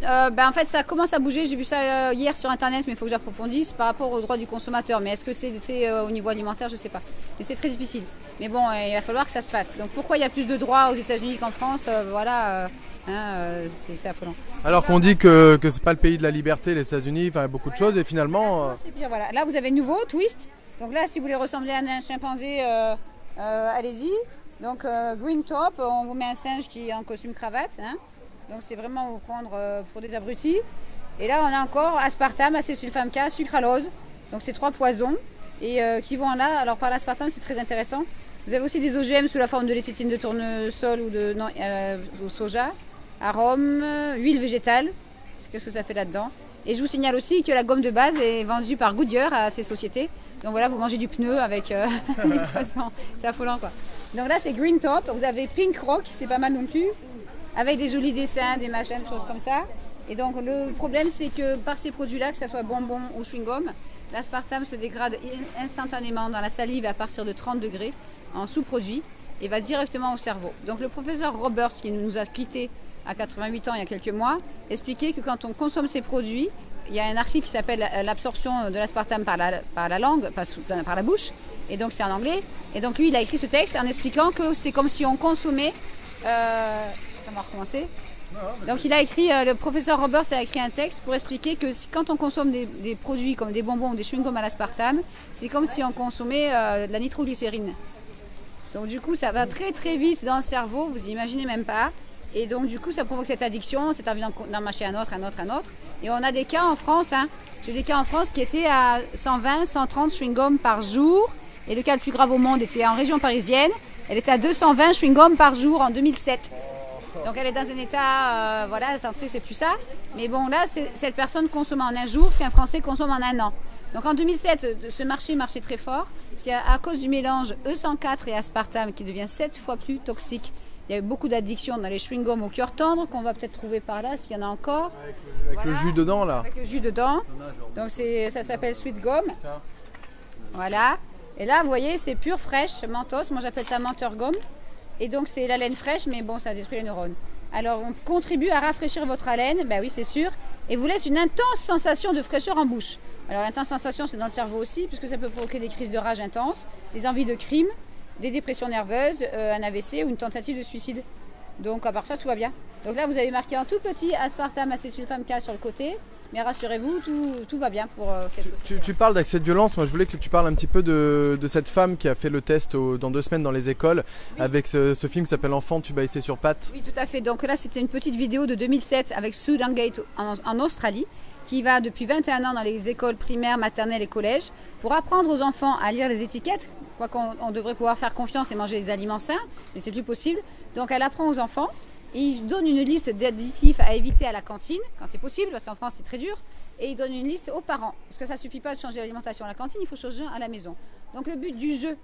En fait, ça commence à bouger. J'ai vu ça hier sur Internet, mais il faut que j'approfondisse par rapport aux droits du consommateur. Mais est-ce que c'était au niveau alimentaire? Je ne sais pas. Mais c'est très difficile. Mais bon, il va falloir que ça se fasse. Donc pourquoi il y a plus de droits aux États-Unis qu'en France? C'est affolant. Alors qu'on dit que c'est pas le pays de la liberté, les États-Unis, enfin beaucoup de choses, et finalement. C'est pire, voilà. Là, vous avez nouveau Twist. Donc là, si vous voulez ressembler à un chimpanzé, allez-y. Donc Green Top, on vous met un singe qui est en costume cravate. Hein. Donc c'est vraiment vous prendre pour des abrutis. Et là, on a encore aspartame, acésulfame K, sucralose. Donc c'est 3 poisons et qui vont là. Alors par l'aspartame, c'est très intéressant. Vous avez aussi des OGM sous la forme de lécithine de tournesol ou de soja, arôme, huile végétale. Qu'est-ce que ça fait là-dedans? Et je vous signale aussi que la gomme de base est vendue par Goodyear à ces sociétés. Donc voilà, vous mangez du pneu avec les poissons. C'est affolant quoi. Donc là, c'est Green Top. Vous avez Pink Rock, c'est pas mal non plus. Avec des jolis dessins, des machins, des choses comme ça. Et donc le problème, c'est que par ces produits-là, que ce soit bonbons ou chewing-gum, l'aspartame se dégrade instantanément dans la salive à partir de 30 degrés en sous-produit et va directement au cerveau. Donc le professeur Roberts, qui nous a quittés à 88 ans il y a quelques mois, expliquait que quand on consomme ces produits, il y a un article qui s'appelle l'absorption de l'aspartame par la langue, par la bouche, et donc c'est en anglais. Et donc lui, il a écrit ce texte en expliquant que c'est comme si on consommait... Ça va recommencer. Donc il a écrit, le professeur Roberts a écrit un texte pour expliquer que quand on consomme des produits comme des bonbons ou des chewing-gums à l'aspartame, c'est comme si on consommait de la nitroglycérine. Donc du coup ça va très très vite dans le cerveau, vous imaginez même pas. Et donc du coup ça provoque cette addiction, cette envie d'en mâcher un autre. Et on a des cas en France, j'ai des cas en France qui étaient à 120, 130 chewing-gums par jour. Et le cas le plus grave au monde était en région parisienne, elle était à 220 chewing-gums par jour en 2007. Donc elle est dans un état, la santé c'est plus ça. Mais bon là, cette personne consomme en un jour ce qu'un Français consomme en un an. Donc en 2007, ce marché marchait très fort, parce qu'à cause du mélange E104 et aspartame qui devient 7 fois plus toxique Il y a beaucoup d'addictions dans les chewing-gums au cœur tendre qu'on va peut-être trouver par là s'il y en a encore. Avec le jus dedans là. Avec le jus dedans. Donc ça s'appelle Sweet Gum. Voilà. Et là, vous voyez, c'est pure fraîche, mentos. Moi, j'appelle ça menteur gomme. Et donc, c'est la laine fraîche, mais bon, ça détruit les neurones. Alors, on contribue à rafraîchir votre haleine, ben oui, c'est sûr, et vous laisse une intense sensation de fraîcheur en bouche. Alors, l'intense sensation, c'est dans le cerveau aussi, puisque ça peut provoquer des crises de rage intenses, des envies de crime, des dépressions nerveuses, un AVC ou une tentative de suicide. Donc, à part ça, tout va bien. Donc là, vous avez marqué en tout petit aspartame acésulfame K sur le côté. Mais rassurez-vous, tout va bien pour cette société. Tu parles d'accès de violence. Moi, je voulais que tu parles un petit peu de cette femme qui a fait le test dans 2 semaines dans les écoles, oui, avec ce film qui s'appelle Enfant, tu vas essayer sur pattes. Oui, tout à fait. Donc là, c'était une petite vidéo de 2007 avec Sue Dangate en Australie, qui va depuis 21 ans dans les écoles primaires, maternelles et collèges pour apprendre aux enfants à lire les étiquettes. Quoi qu'on devrait pouvoir faire confiance et manger des aliments sains, mais c'est plus possible. Donc elle apprend aux enfants. Et il donne une liste d'additifs à éviter à la cantine, quand c'est possible, parce qu'en France c'est très dur. Et il donne une liste aux parents, parce que ça ne suffit pas de changer l'alimentation à la cantine, il faut changer à la maison. Donc le but du jeu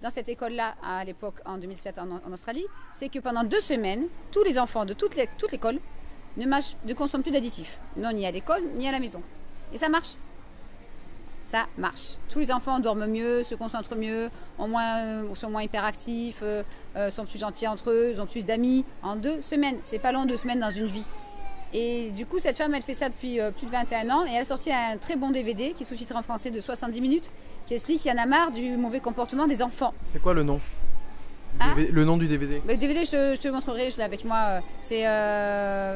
dans cette école-là, à l'époque, en 2007 en Australie, c'est que pendant 2 semaines, tous les enfants de toute l'école ne consomment plus d'additifs. Non, ni à l'école, ni à la maison. Et ça marche. Ça marche. Tous les enfants dorment mieux, se concentrent mieux, sont moins hyperactifs, sont plus gentils entre eux, ils ont plus d'amis. En 2 semaines, c'est pas long 2 semaines dans une vie. Et du coup, cette femme, elle fait ça depuis plus de 21 ans et elle a sorti un très bon DVD qui est sous-titré en français de 70 minutes qui explique qu'il y en a marre du mauvais comportement des enfants. C'est quoi le nom ? Le nom du DVD. Le DVD, je te le montrerai, je l'ai avec moi. C'est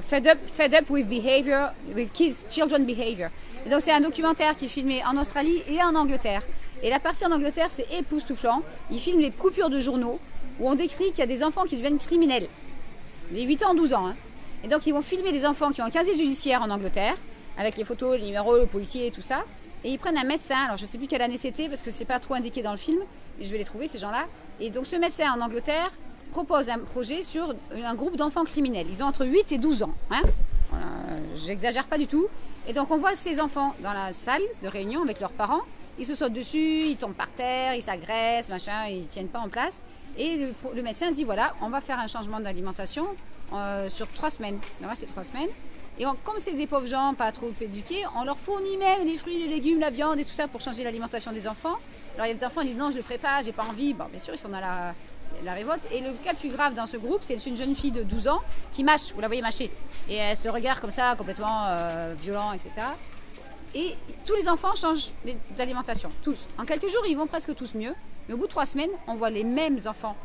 Fed Up with Behavior, with Children Behavior. Et donc c'est un documentaire qui est filmé en Australie et en Angleterre. Et la partie en Angleterre, c'est époustouflant. Ils filment les coupures de journaux où on décrit qu'il y a des enfants qui deviennent criminels. Les 8 ans, 12 ans. Hein. Et donc ils vont filmer des enfants qui ont un casier judiciaire en Angleterre, avec les photos, les numéros, le policier et tout ça. Et ils prennent un médecin, alors je ne sais plus quelle année c'était parce que c'est pas trop indiqué dans le film, mais je vais les trouver ces gens-là. Et donc ce médecin en Angleterre propose un projet sur un groupe d'enfants criminels. Ils ont entre 8 et 12 ans. Hein. J'exagère pas du tout. Et donc on voit ces enfants dans la salle de réunion avec leurs parents. Ils se sautent dessus, ils tombent par terre, ils s'agressent, machin, ils ne tiennent pas en place. Et le médecin dit voilà, on va faire un changement d'alimentation sur 3 semaines. Donc là c'est 3 semaines. Et comme c'est des pauvres gens pas trop éduqués, on leur fournit même les fruits, les légumes, la viande et tout ça pour changer l'alimentation des enfants. Alors il y a des enfants qui disent non, je le ferai pas, j'ai pas envie. Bon, bien sûr, ils sont dans la révolte. Et le cas le plus grave dans ce groupe, c'est une jeune fille de 12 ans qui mâche, vous la voyez mâcher. Et elle se regarde comme ça, complètement violent, etc. Et tous les enfants changent d'alimentation, tous. En quelques jours, ils vont presque tous mieux. Mais au bout de 3 semaines, on voit les mêmes enfants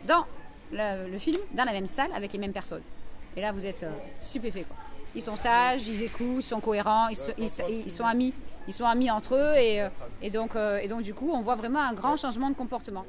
dans le film, dans la même salle, avec les mêmes personnes. Et là, vous êtes stupéfait, quoi. Ils sont sages, ils écoutent, ils sont cohérents, ils sont amis. Ils sont amis entre eux et donc du coup, on voit vraiment un grand changement de comportement.